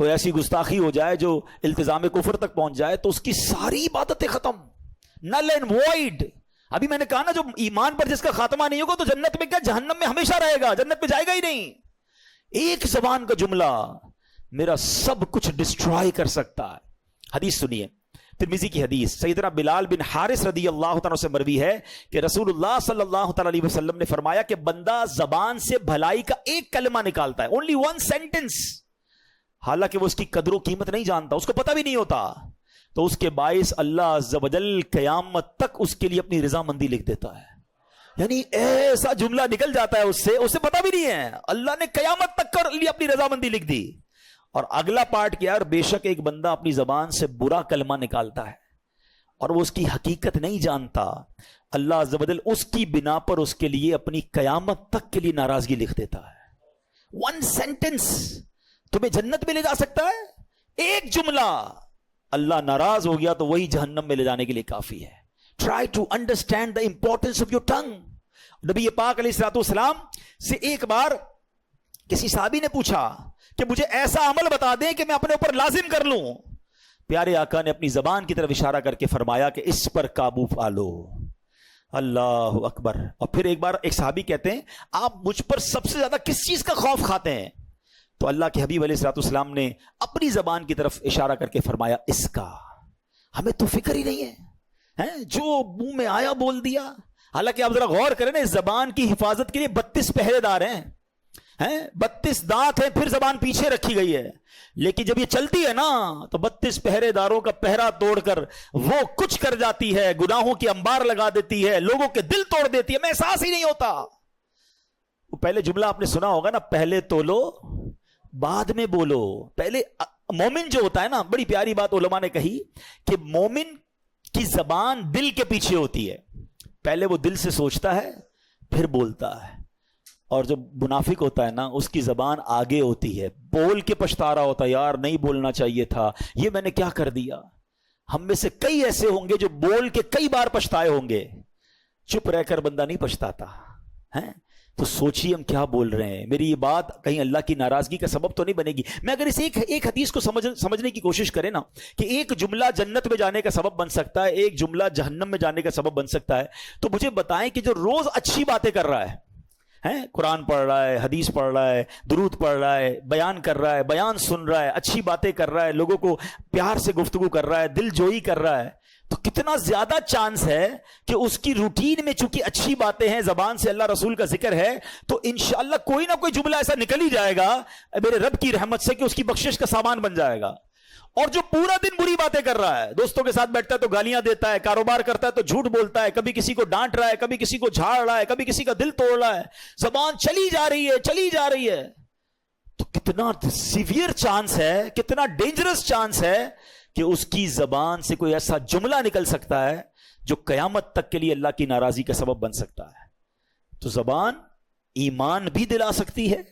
[SPEAKER 1] کوئی ایسی گستاخی ہو جائے جو التزام کفر تک پہنچ جائے تو اس کی ساری عبادتیں ختم، نل اینڈ وائڈ. ابھی میں نے کہا نا جو ایمان پر جس کا خاتمہ نہیں ہوگا تو جنت میں کیا جہنم میں ہمیشہ رہے گا، جنت میں جائے گا ہی نہیں. ایک زبان کا جملہ میرا سب کچھ ڈسٹرائے کر سکتا ہے. حدیث سنیے، ترمذی کی حدیث، سیدنا بلال بن حارث رضی اللہ تعالیٰ سے مروی ہے کہ رسول اللہ صلی اللہ تعالیٰ علیہ وسلم نے فرمایا کہ بندہ زبان سے بھلائی کا ایک کلمہ نکالتا ہے، اونلی ون سینٹنس، حالانکہ وہ اس کی قدر و قیمت نہیں جانتا، اس کو پتہ بھی نہیں ہوتا، تو اس کے باعث اللہ عز و جل قیامت تک اس کے لیے اپنی رضامندی لکھ دیتا ہے. یعنی ایسا جملہ نکل جاتا ہے اس سے پتہ بھی نہیں ہے، اللہ نے قیامت تک کر لیے اپنی رضامندی لکھ دی. اور اگلا پارٹ کیا، بے شک ایک بندہ اپنی زبان سے برا کلمہ نکالتا ہے اور وہ اس کی حقیقت نہیں جانتا، اللہ عز و جل اس کی بنا پر اس کے لیے اپنی قیامت تک کے لیے ناراضگی لکھ دیتا ہے. ون سینٹنس تمہیں جنت میں لے جا سکتا ہے، ایک جملہ اللہ ناراض ہو گیا تو وہی جہنم میں لے جانے کے لیے کافی ہے. Try to understand the importance of your tongue. نبی پاک علیہ الصلوۃ والسلام سے ایک بار کسی صحابی نے پوچھا کہ مجھے ایسا عمل بتا دیں کہ میں اپنے اوپر لازم کر لوں. پیارے آقا نے اپنی زبان کی طرف اشارہ کر کے فرمایا کہ اس پر قابو پالو. اللہ اکبر. اور پھر ایک بار ایک صحابی کہتے ہیں آپ مجھ پر سب سے زیادہ کس چیز کا خوف کھاتے ہیں؟ تو اللہ کے حبیب علیہ الصلوۃ والسلام نے اپنی زبان کی طرف اشارہ کر کے فرمایا اس کا. ہمیں تو فکر ہی نہیں ہے، جو منہ میں آیا بول دیا. حالانکہ آپ ذرا غور کریں نا، اس زبان کی حفاظت کے لیے 32 پہرے دار ہیں، 32 دانت ہیں، پھر زبان پیچھے رکھی گئی ہے. لیکن جب یہ چلتی ہے نا تو 32 پہرے داروں کا پہرا توڑ کر وہ کچھ کر جاتی ہے، گناہوں کی انبار لگا دیتی ہے، لوگوں کے دل توڑ دیتی ہے، میں احساس ہی نہیں ہوتا. وہ پہلے جملہ آپ نے سنا ہوگا نا، پہلے تولو بعد میں بولو. پہلے مومن جو ہوتا ہے نا، بڑی پیاری بات علماء نے کہی کہ مومن کی زبان دل کے پیچھے ہوتی ہے، پہلے وہ دل سے سوچتا ہے پھر بولتا ہے. اور جو منافق ہوتا ہے نا، اس کی زبان آگے ہوتی ہے، بول کے پچھتا رہا ہوتا ہے، یار نہیں بولنا چاہیے تھا، یہ میں نے کیا کر دیا. ہم میں سے کئی ایسے ہوں گے جو بول کے کئی بار پچھتائے ہوں گے. چپ رہ کر بندہ نہیں پچھتاتا ہے. تو سوچیے ہم کیا بول رہے ہیں. میری یہ بات کہیں اللہ کی ناراضگی کا سبب تو نہیں بنے گی. میں اگر اس ایک حدیث کو سمجھنے کی کوشش کریں نا کہ ایک جملہ جنت میں جانے کا سبب بن سکتا ہے، ایک جملہ جہنم میں جانے کا سبب بن سکتا ہے، تو مجھے بتائیں کہ جو روز اچھی باتیں کر رہا ہے، قرآن پڑھ رہا ہے، حدیث پڑھ رہا ہے، درود پڑھ رہا ہے، بیان کر رہا ہے، بیان سن رہا ہے، اچھی باتیں کر رہا ہے، لوگوں کو پیار سے گفتگو کر رہا ہے، دل جوئی کر رہا ہے، تو کتنا زیادہ چانس ہے کہ اس کی روٹین میں چونکہ اچھی باتیں ہیں، زبان سے اللہ رسول کا ذکر ہے، تو انشاءاللہ کوئی نہ کوئی جملہ ایسا نکل ہی جائے گا میرے رب کی رحمت سے کہ اس کی بخشش کا سامان بن جائے گا. اور جو پورا دن بری باتیں کر رہا ہے، دوستوں کے ساتھ بیٹھتا ہے تو گالیاں دیتا ہے، کاروبار کرتا ہے تو جھوٹ بولتا ہے، کبھی کسی کو ڈانٹ رہا ہے، کبھی کسی کو جھاڑ رہا ہے، کبھی کسی کا دل توڑ رہا ہے، زبان چلی جا رہی ہے، تو کتنا سیویئر چانس ہے، کتنا ڈینجرس چانس ہے کہ اس کی زبان سے کوئی ایسا جملہ نکل سکتا ہے جو قیامت تک کے لیے اللہ کی ناراضی کا سبب بن سکتا ہے. تو زبان ایمان بھی دلا سکتی ہے،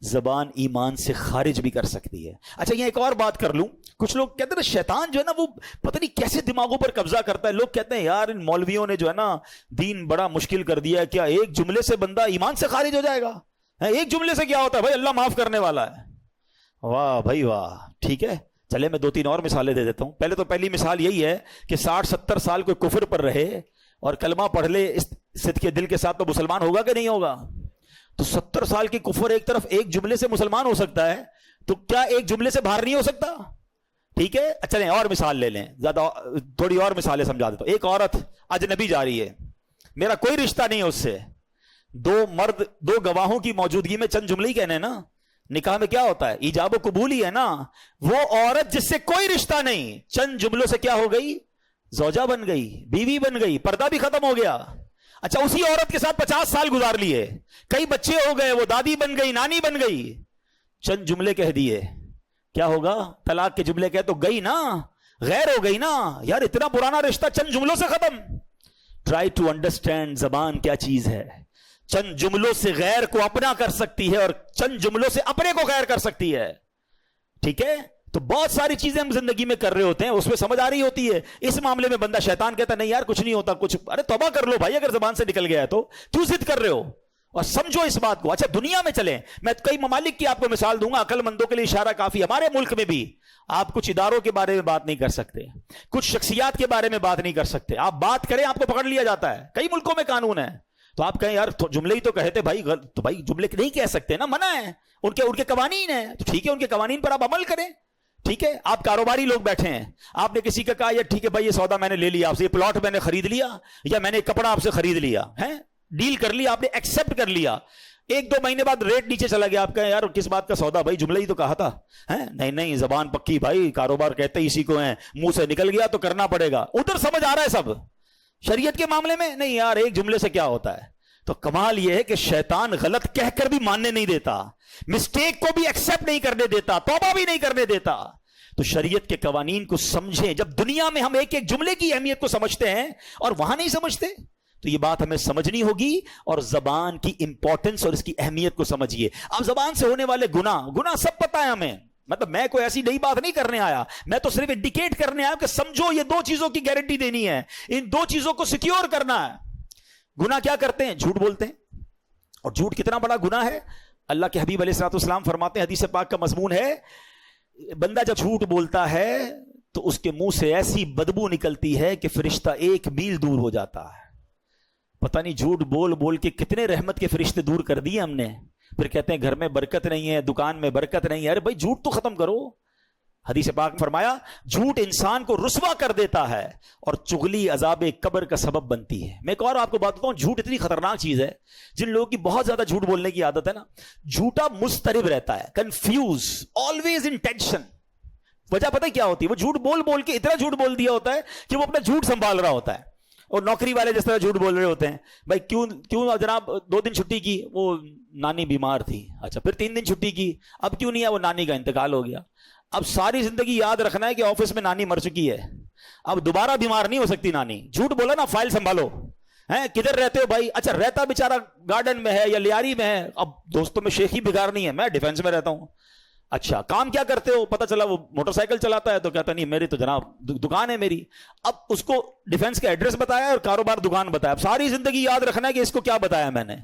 [SPEAKER 1] زبان ایمان سے خارج بھی کر سکتی ہے. اچھا یہ ایک اور بات کر لوں، کچھ لوگ کہتے ہیں شیطان جو ہے نا وہ پتہ نہیں کیسے دماغوں پر قبضہ کرتا ہے. لوگ کہتے ہیں یار ان مولویوں نے جو ہے نا دین بڑا مشکل کر دیا ہے، کیا ایک جملے سے بندہ ایمان سے خارج ہو جائے گا؟ ایک جملے سے کیا ہوتا ہے بھائی؟ اللہ معاف کرنے والا ہے. واہ بھائی واہ، ٹھیک ہے چلے میں 2-3 اور مثالیں دے دیتا ہوں. پہلے تو پہلی مثال یہی ہے کہ 60-70 سال کوئی کفر پر رہے اور کلمہ پڑھ لے اس صدق دل کے ساتھ، تو مسلمان ہوگا کہ نہیں ہوگا؟ تو 70 سال کی کفر ایک طرف ایک جملے سے مسلمان ہو سکتا ہے، تو کیا ایک جملے سے باہر نہیں ہو سکتا؟ ٹھیک ہے چلیں اور مثال لے لیں، زیادہ تھوڑی اور مثالیں سمجھا دیتا ہوں. ایک عورت اجنبی جا رہی ہے، میرا کوئی رشتہ نہیں ہے اس سے، 2 مرد 2 گواہوں کی موجودگی میں چند جملے ہی کہنے نا. نکاح میں کیا ہوتا ہے؟ ایجاب و قبول ہی ہے نا. وہ عورت جس سے کوئی رشتہ نہیں، چند جملوں سے کیا ہو گئی؟ زوجہ بن گئی، بیوی بن گئی، پردہ بھی ختم ہو گیا. اچھا اسی عورت کے ساتھ 50 سال گزار لیے، کئی بچے ہو گئے، وہ دادی بن گئی، نانی بن گئی، چند جملے کہہ دیے، کیا ہوگا؟ طلاق کے جملے کہے تو گئی نا، غیر ہو گئی نا. یار اتنا پرانا رشتہ چند جملوں سے ختم. ٹرائی ٹو انڈرسٹینڈ زبان کیا چیز ہے. چند جملوں سے غیر کو اپنا کر سکتی ہے اور چند جملوں سے اپنے کو غیر کر سکتی ہے. ٹھیک ہے، تو بہت ساری چیزیں ہم زندگی میں کر رہے ہوتے ہیں، اس میں سمجھ آ رہی ہوتی ہے. اس معاملے میں بندہ شیطان کہتا نہیں یار کچھ نہیں ہوتا، کچھ ارے توبہ کر لو بھائی، اگر زبان سے نکل گیا ہے تو کیوں ضد کر رہے ہو؟ اور سمجھو اس بات کو. اچھا دنیا میں چلیں, میں کئی ممالک کی آپ کو مثال دوں گا, عقل مندوں کے لیے اشارہ کافی. ہمارے ملک میں بھی آپ کچھ اداروں کے بارے میں بات نہیں کر سکتے, کچھ شخصیات کے بارے میں بات نہیں کر سکتے. آپ بات کریں آپ کو پکڑ لیا جاتا ہے. کئی ملکوں میں قانون ہے. تو آپ کہیں یار جملے ہی تو کہتے بھائی, تو بھائی جملے نہیں کہہ سکتے نا, منع ہے, ان کے قوانین ہیں. تو ٹھیک ہے, ان کے قوانین پر آپ عمل کریں. ٹھیک ہے, آپ کاروباری لوگ بیٹھے ہیں, آپ نے کسی کا کہا یہ ٹھیک ہے بھائی یہ سودا میں نے لے لیا آپ سے, یہ پلاٹ میں نے خرید لیا, یا میں نے کپڑا آپ سے خرید لیا ہے, ڈیل کر لیا آپ نے, ایکسپٹ کر لیا. 1-2 مہینے بعد ریٹ نیچے چلا گیا, آپ کہیں یار کس بات کا سودا, بھائی جملہ ہی تو کہا تھا. نہیں زبان پکی بھائی, کاروبار کہتے ہی اسی کو ہیں, منہ سے نکل گیا تو کرنا پڑے گا. ادھر سمجھ آ رہا ہے سب, شریعت کے معاملے میں نہیں یار ایک جملے سے کیا ہوتا ہے. تو کمال یہ ہے کہ شیطان غلط کہہ کر بھی ماننے نہیں دیتا, مسٹیک کو بھی ایکسپٹ نہیں کرنے دیتا, توبہ بھی نہیں کرنے دیتا. تو شریعت کے قوانین کو سمجھیں. جب دنیا میں ہم ایک ایک جملے کی اہمیت کو سمجھتے ہیں اور وہاں نہیں سمجھتے, تو یہ بات ہمیں سمجھنی ہوگی. اور زبان کی امپورٹنس اور اس کی اہمیت کو سمجھیے. اب زبان سے ہونے والے گناہ سب پتہ ہے ہمیں, مطلب میں کوئی ایسی نئی بات نہیں کرنے آیا, میں تو صرف انڈیکیٹ کرنے آیا کہ سمجھو یہ 2 چیزوں کی گارنٹی دینی ہے, ان 2 چیزوں کو سیکیور کرنا ہے. گناہ کیا کرتے ہیں, جھوٹ بولتے ہیں. اور جھوٹ کتنا بڑا گناہ ہے, اللہ کے حبیب علیہ الصلوۃ والسلام فرماتے ہیں, حدیث پاک کا مضمون ہے, بندہ جب جھوٹ بولتا ہے تو اس کے منہ سے ایسی بدبو نکلتی ہے کہ فرشتہ 1 میل دور ہو جاتا ہے. پتہ نہیں جھوٹ بول بول کے کتنے رحمت کے فرشتے دور کر دیے ہم نے. پھر کہتے ہیں گھر میں برکت نہیں ہے, دکان میں برکت نہیں ہے. ارے بھائی جھوٹ تو ختم کرو. حدیث پاک فرمایا جھوٹ انسان کو رسوا کر دیتا ہے اور چغلی عذاب قبر کا سبب بنتی ہے. میں ایک اور آپ کو بات بتاؤں, جھوٹ اتنی خطرناک چیز ہے, جن لوگوں کی بہت زیادہ جھوٹ بولنے کی عادت ہے نا, جھوٹا مضطرب رہتا ہے, کنفیوز, آلویز ان ٹینشن. وجہ پتہ کیا ہوتی ہے, وہ جھوٹ بول بول کے اتنا جھوٹ بول دیا ہوتا ہے کہ وہ اپنا جھوٹ سنبھال رہا ہوتا ہے. اور نوکری والے جس طرح جھوٹ بول رہے ہوتے ہیں, بھائی کیوں جناب 2 دن چھٹی کی, وہ نانی بیمار تھی. اچھا پھر 3 دن چھٹی کی, اب کیوں نہیں ہے, وہ نانی کا انتقال ہو گیا. اب ساری زندگی یاد رکھنا ہے کہ آفس میں نانی مر چکی ہے, اب دوبارہ بیمار نہیں ہو سکتی نانی. جھوٹ بولا نا, فائل سنبھالو. کدھر رہتے ہو بھائی, اچھا رہتا بیچارہ گارڈن میں ہے یا لیاری میں ہے. اب دوستوں میں شیخی بگار نہیں ہے, میں ڈیفینس میں رہتا ہوں. اچھا کام کیا کرتے ہو, پتہ چلا وہ موٹر سائیکل چلاتا ہے, تو کہتا نہیں میری تو جناب دکان ہے میری. اب اس کو ڈیفینس کا ایڈریس بتایا اور کاروبار دکان بتایا. اب ساری زندگی یاد رکھنا ہے کہ اس کو کیا بتایا میں نے,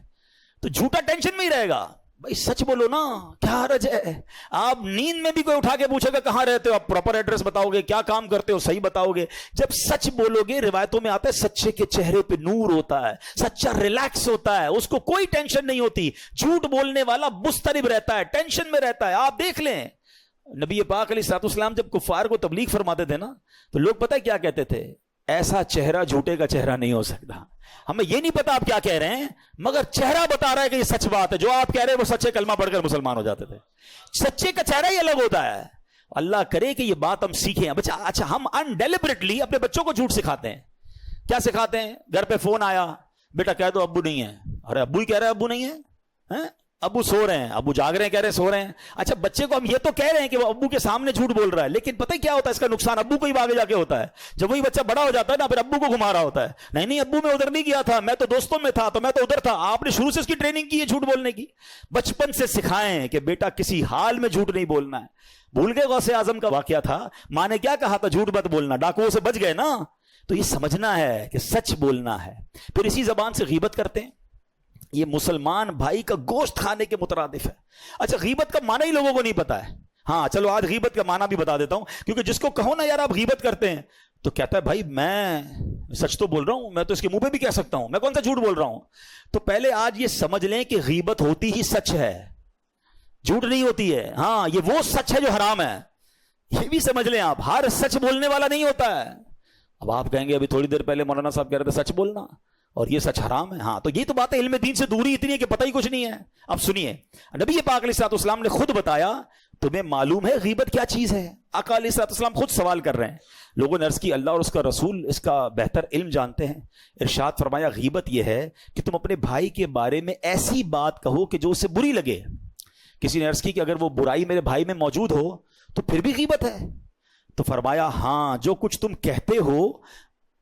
[SPEAKER 1] تو جھوٹا ٹینشن میں ہی رہے گا. بھائی سچ بولو نا, کیا حرج ہے. آپ نیند میں بھی کوئی اٹھا کے پوچھے گا کہاں رہتے ہو, آپ پراپر ایڈریس بتاؤ گے, کیا کام کرتے ہو صحیح بتاؤ گے. جب سچ بولو گے, روایتوں میں آتا ہے سچے کے چہرے پہ نور ہوتا ہے, سچا ریلیکس ہوتا ہے, اس کو کوئی ٹینشن نہیں ہوتی. جھوٹ بولنے والا مضطرب رہتا ہے, ٹینشن میں رہتا ہے. آپ دیکھ لیں نبی پاک علیہ الصلوۃ والسلام جب کفار کو تبلیغ فرماتے تھے نا, تو لوگ پتہ ہے کیا کہتے تھے, ایسا چہرہ جھوٹے کا چہرہ نہیں ہو سکتا. ہمیں یہ نہیں پتا آپ کیا کہہ رہے ہیں, مگر چہرہ بتا رہا ہے کہ یہ سچ بات ہے. جو آپ کہہ رہے ہیں وہ سچے کلمہ پڑھ کر مسلمان ہو جاتے تھے. سچے کا چہرہ ہی الگ ہوتا ہے. اللہ کرے کہ یہ بات ہم سیکھیں. اچھا ہم انڈیلیبریٹلی اپنے بچوں کو جھوٹ سکھاتے ہیں. کیا سکھاتے ہیں, گھر پہ فون آیا, بیٹا کہہ دو ابو نہیں ہے. ارے ابو ہی کہہ رہے ہیں ابو نہیں ہے, ابو سو رہے ہیں, ابو جاگ رہے ہیں, کہہ رہے ہیں سو رہے ہیں. اچھا بچے کو ہم یہ تو کہہ رہے ہیں کہ وہ ابو کے سامنے جھوٹ بول رہا ہے, لیکن پتہ کیا ہوتا ہے, اس کا نقصان ابو کو ہی آگے جا کے ہوتا ہے. جب وہی بچہ بڑا ہو جاتا ہے نا, پھر ابو کو گھما رہا ہوتا ہے, نہیں ابو میں ادھر نہیں گیا تھا, میں تو دوستوں میں تھا, تو میں تو ادھر تھا. آپ نے شروع سے اس کی ٹریننگ کی ہے جھوٹ بولنے کی. بچپن سے سکھائیں کہ بیٹا کسی حال میں جھوٹ نہیں بولنا ہے. بھول گئے غوث اعظم کا واقعہ تھا, ماں نے کیا کہا تھا, جھوٹ مت بولنا, ڈاکوؤں سے بچ گئے نا. تو یہ سمجھنا ہے کہ سچ بولنا ہے. پھر اسی زبان سے غیبت کرتے ہیں, یہ مسلمان بھائی کا گوشت کھانے کے مترادف ہے. اچھا غیبت کا معنی ہی لوگوں کو نہیں پتا ہے. ہاں چلو آج غیبت کا معنی بھی بتا دیتا ہوں, کیونکہ جس کو کہو نا یار آپ غیبت کرتے ہیں, تو کہتا ہے بھائی میں سچ تو بول رہا ہوں, میں تو اس کے منہ پہ بھی کہہ سکتا ہوں, میں کون سا جھوٹ بول رہا ہوں. تو پہلے آج یہ سمجھ لیں کہ غیبت ہوتی ہی سچ ہے, جھوٹ نہیں ہوتی ہے. ہاں یہ وہ سچ ہے جو حرام ہے, یہ بھی سمجھ لیں آپ. ہر سچ بولنے والا نہیں ہوتا ہے. اب آپ کہیں گے ابھی تھوڑی دیر پہلے مولانا صاحب کہہ رہے تھے سچ بولنا اور یہ سچ حرام ہے. ہاں تو یہ تو بات ہے, علم دین سے دوری اتنی ہے کہ پتہ ہی کچھ نہیں ہے. اب سنیے, نبی پاک علیہ الصلوۃ والسلام نے خود بتایا, تمہیں معلوم ہے غیبت کیا چیز ہے. آقا علیہ الصلوۃ والسلام خود سوال کر رہے ہیں. لوگوں نے عرض کی اللہ اور اس کا رسول اس کا بہتر علم جانتے ہیں. ارشاد فرمایا غیبت یہ ہے کہ تم اپنے بھائی کے بارے میں ایسی بات کہو کہ جو اسے بری لگے. کسی نے عرض کی کہ اگر وہ برائی میرے بھائی میں موجود ہو تو پھر بھی غیبت ہے. تو فرمایا ہاں جو کچھ تم کہتے ہو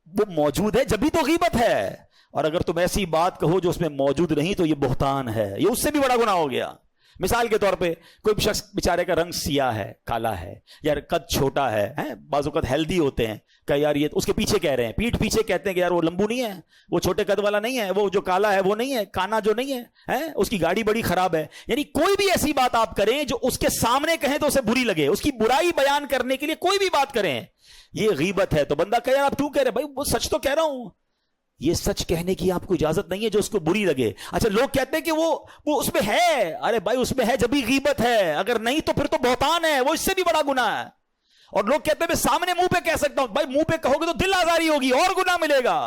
[SPEAKER 1] وہ موجود ہے جبھی تو غیبت ہے, اور اگر تم ایسی بات کہو جو اس میں موجود نہیں تو یہ بہتان ہے, یہ اس سے بھی بڑا گناہ ہو گیا. مثال کے طور پہ کوئی شخص بیچارے کا رنگ سیاہ ہے, کالا ہے, یار قد چھوٹا ہے, بعض اوقات ہیلدی ہوتے ہیں, کہ یار یہ اس کے پیچھے کہہ رہے ہیں, پیٹھ پیچھے کہتے ہیں کہ یار وہ لمبو نہیں ہے, وہ چھوٹے قد والا نہیں ہے, وہ جو کالا ہے وہ نہیں ہے, کانا جو نہیں ہے, اس کی گاڑی بڑی خراب ہے. یعنی کوئی بھی ایسی بات آپ کریں جو اس کے سامنے کہیں تو اسے بری لگے, اس کی برائی بیان کرنے کے لیے کوئی بھی بات کریں, یہ غیبت ہے. تو بندہ کہے آپ کیوں کہہ رہے, بھائی وہ سچ تو کہہ رہا ہوں. یہ سچ کہنے کی آپ کو اجازت نہیں ہے جو اس کو بری لگے. اچھا لوگ کہتے ہیں کہ وہ اس میں ہے, ارے بھائی اس میں ہے جب بھی غیبت ہے, اگر نہیں تو پھر تو بہتان ہے, وہ اس سے بھی بڑا گناہ ہے. اور لوگ کہتے ہیں میں سامنے منہ پہ کہہ سکتا ہوں, بھائی منہ پہ کہو گے تو دل آزاری ہوگی اور گناہ ملے گا.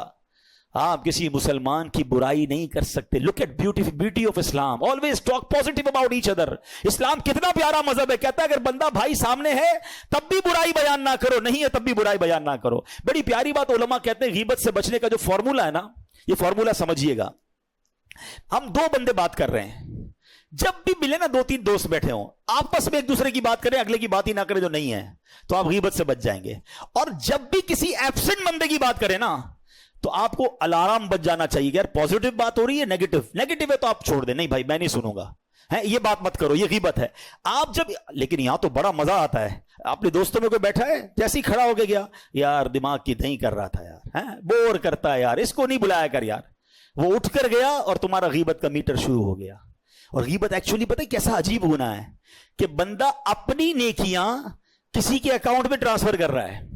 [SPEAKER 1] آپ کسی مسلمان کی برائی نہیں کر سکتے. Look at beauty of Islam, always talk positive about each other. Islam کتنا پیارا مذہب ہے, کہتا ہے اگر بندہ بھائی سامنے ہے تب بھی برائی بیان نہ کرو, نہیں ہے تب بھی برائی بیان نہ کرو. بڑی پیاری بات علماء کہتے ہیں غیبت سے بچنے کا جو فارمولا ہے نا, یہ فارمولا سمجھیے گا. ہم دو بندے بات کر رہے ہیں, جب بھی ملے نا, دو تین دوست بیٹھے ہوں, آپس میں ایک دوسرے کی بات کریں, اگلے کی بات ہی نہ کریں جو نہیں ہے, تو آپ غیبت سے بچ جائیں گے. اور جب بھی کسی ایبسنٹ بندے کی بات کریں نا, تو آپ کو الارم بچ جانا چاہیے کہ یار پازیٹیو بات ہو رہی ہے, نیگیٹو ہے تو آپ چھوڑ دیں, نہیں بھائی میں نہیں سنوں گا, یہ بات مت کرو, یہ غیبت ہے. آپ جب, لیکن یہاں تو بڑا مزہ آتا ہے, اپنے دوستوں میں کوئی بیٹھا ہے, جیسے ہی کھڑا ہو کے گیا, یار دماغ کی دہی کر رہا تھا یار, بور کرتا ہے یار, اس کو نہیں بلایا کر یار, وہ اٹھ کر گیا اور تمہارا غیبت کا میٹر شروع ہو گیا. اور غیبت ایکچولی پتہ ہے کیسا عجیب گناہ ہے, کہ بندہ اپنی نیکیاں کسی کے اکاؤنٹ میں ٹرانسفر کر رہا ہے.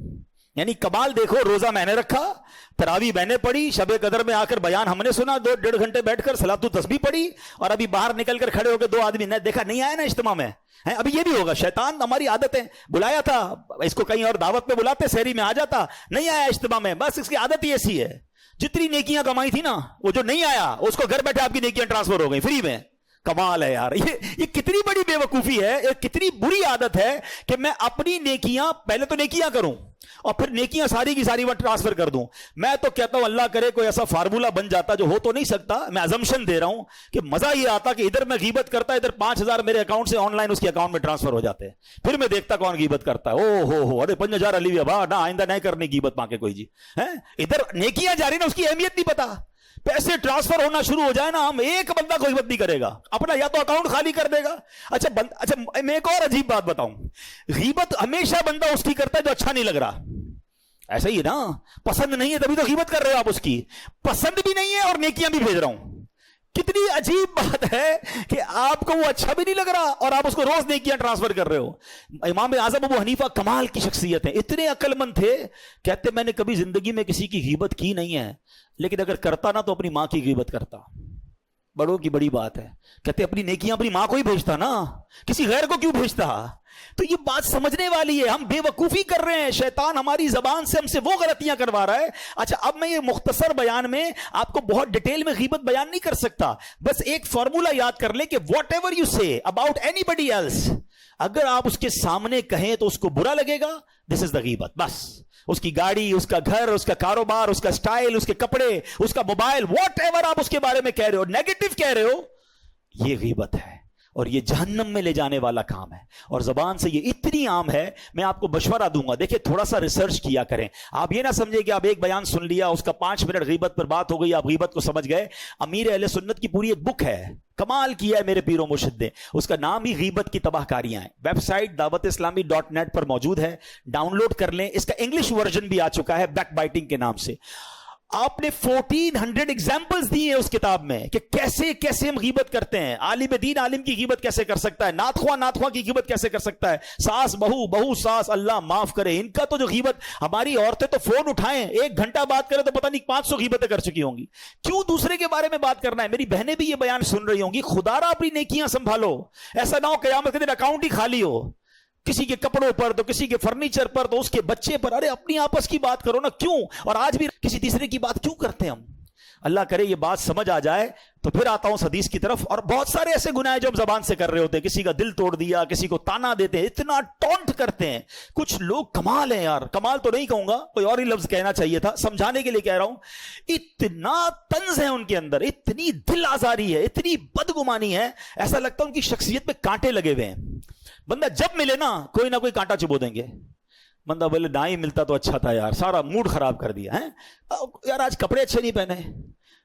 [SPEAKER 1] یعنی کمال دیکھو, روزہ میں نے رکھا, تراویح میں نے پڑھی, شب قدر میں آ کر بیان ہم نے سنا, 2-1.5 گھنٹے بیٹھ کر صلاۃ التسبیح پڑھی, اور ابھی باہر نکل کر کھڑے ہو کے 2 آدمی نے دیکھا نہیں آیا نا اجتماع میں, ابھی یہ بھی ہوگا. شیطان, ہماری عادت ہے, بلایا تھا اس کو کہیں اور دعوت میں بلاتے, سحری میں آ جاتا, نہیں آیا اجتماع میں, بس اس کی عادت ہی ایسی ہے. جتنی نیکیاں کمائی تھی نا, وہ جو نہیں آیا اس کو گھر بیٹھے آپ کی نیکیاں ٹرانسفر ہو گئی فری میں. کمال ہے یار, یہ کتنی بڑی بے وقوفی ہے, کتنی بری عادت ہے کہ میں اپنی نیکیاں, پہلے تو نیکیاں کروں اور پھر نیکیاں ساری کی ساری وہاں ٹرانسفر کر دوں. میں تو کہتا ہوں اللہ کرے کوئی ایسا فارمولا بن جاتا, جو ہو تو نہیں سکتا, میں ازمپشن دے رہا ہوں, کہ مزہ یہ آتا کہ ادھر میں غیبت کرتا, ادھر 5,000 میرے اکاؤنٹ سے آن لائن اس کے اکاؤنٹ میں ٹرانسفر ہو جاتے ہیں, پھر میں دیکھتا کون غیبت کرتا ہے. او ہو ارے 5,000 علی بابا نہ, آئندہ نہیں کرنی غیبت مانگے کوئی جی. ادھر نیکیاں جاری نا, اس کی اہمیت نہیں پتا, پیسے ٹرانسفر ہونا شروع ہو جائے نا, ہم ایک بندہ کوئی غیبت نہیں کرے گا اپنا, یا تو اکاؤنٹ خالی کر دے گا. اچھا میں ایک اور عجیب بات بتاؤں, غیبت ہمیشہ بندہ اس کی کرتا ہے جو اچھا نہیں لگ رہا. ایسا ہی ہے نا, پسند نہیں ہے تبھی تو غیبت کر رہے ہو آپ, اس کی پسند بھی نہیں ہے اور نیکیاں بھی بھیج رہا ہوں. کتنی عجیب بات ہے کہ آپ کو وہ اچھا بھی نہیں لگ رہا اور آپ اس کو روز نیکیاں ٹرانسفر کر رہے ہو. امام اعظم ابو حنیفہ کمال کی شخصیت ہے, اتنے عقل مند تھے, کہتے میں نے کبھی زندگی میں کسی کی غیبت کی نہیں ہے, لیکن اگر کرتا نا تو اپنی ماں کی غیبت کرتا. بڑوں کی بڑی بات ہے, کہتے اپنی نیکیاں اپنی ماں کو ہی بھیجتا نا, کسی غیر کو کیوں بھیجتا. تو یہ بات سمجھنے والی ہے, ہم بے وقوفی کر رہے ہیں, شیطان ہماری زبان سے ہم سے وہ غلطیاں کروا رہا ہے. اچھا اب میں یہ مختصر بیان میں آپ کو بہت ڈیٹیل میں غیبت بیان نہیں کر سکتا, بس ایک فارمولا یاد کر لیں کہ واٹ ایور یو سے اباؤٹ اینی بڈی ایلس, اگر آپ اس کے سامنے کہیں تو اس کو برا لگے گا, دس از دا غیبت. بس اس کی گاڑی, اس کا گھر, اس کا کاروبار, اس کا سٹائل, اس کے کپڑے, اس کا موبائل, واٹ ایور آپ اس کے بارے میں کہہ رہے ہو, نیگیٹو کہہ رہے ہو, یہ غیبت ہے اور یہ جہنم میں لے جانے والا کام ہے. اور زبان سے یہ اتنی عام ہے, میں آپ کو مشورہ دوں گا, دیکھیں تھوڑا سا ریسرچ کیا کریں. آپ یہ نہ سمجھے کہ آپ ایک بیان سن لیا, اس کا 5 منٹ غیبت پر بات ہو گئی, آپ غیبت کو سمجھ گئے. امیر اہل سنت کی پوری ایک بک ہے, کمال کیا ہے میرے پیر و مرشد نے, اس کا نام ہی غیبت کی تباہ کاریاں ہیں. ویب سائٹ dawat-islami.net پر موجود ہے, ڈاؤن لوڈ کر لیں. اس کا انگلش ورژن بھی آ چکا ہے بیک بائٹنگ کے نام سے. آپ نے 1400 ایگزامپلز دی ہیں اس کتاب میں کہ کیسے کیسے ہم غیبت کرتے ہیں. عالم دین عالم کی غیبت کیسے کر سکتا ہے, ناتخواں کی غیبت کیسے کر سکتا ہے, ساس بہو ساس, اللہ معاف کرے ان کا تو جو غیبت, ہماری عورتیں تو فون اٹھائیں 1 گھنٹہ بات کریں تو پتہ نہیں 500 غیبتیں کر چکی ہوں گی. کیوں دوسرے کے بارے میں بات کرنا ہے. میری بہنیں بھی یہ بیان سن رہی ہوں گی, خدا را اپنی نیکیاں سنبھالو, ایسا نہ ہو قیامت کے دن اکاؤنٹ ہی خالی ہو, کسی کے کپڑوں پر تو کسی کے فرنیچر پر تو اس کے بچے پر. ارے اپنی آپس کی بات کرو نا, کیوں اور آج بھی کسی تیسرے کی بات کیوں کرتے ہیں ہم. اللہ کرے یہ بات سمجھ آ جائے تو پھر آتا ہوں حدیث کی طرف. اور بہت سارے ایسے گناہ جو ہم زبان سے کر رہے ہوتے ہیں, کسی کا دل توڑ دیا, کسی کو تانا دیتے ہیں, اتنا ٹونٹ کرتے ہیں. کچھ لوگ کمال ہیں یار, کمال تو نہیں کہوں گا, کوئی اور ہی لفظ کہنا چاہیے تھا, سمجھانے کے لیے کہہ رہا ہوں. اتنا طنز ہے ان کے اندر, اتنی دل آزاری ہے, اتنی بدگمانی ہے, ایسا لگتا ہے ان کی شخصیت پہ کانٹے لگے ہوئے ہیں. بندہ جب ملے نا کوئی نہ کوئی کانٹا چبو دیں گے. بندہ بولے نہ ہی ملتا تو اچھا تھا یار, سارا موڈ خراب کر دیا ہے. یار آج کپڑے اچھے نہیں پہنے,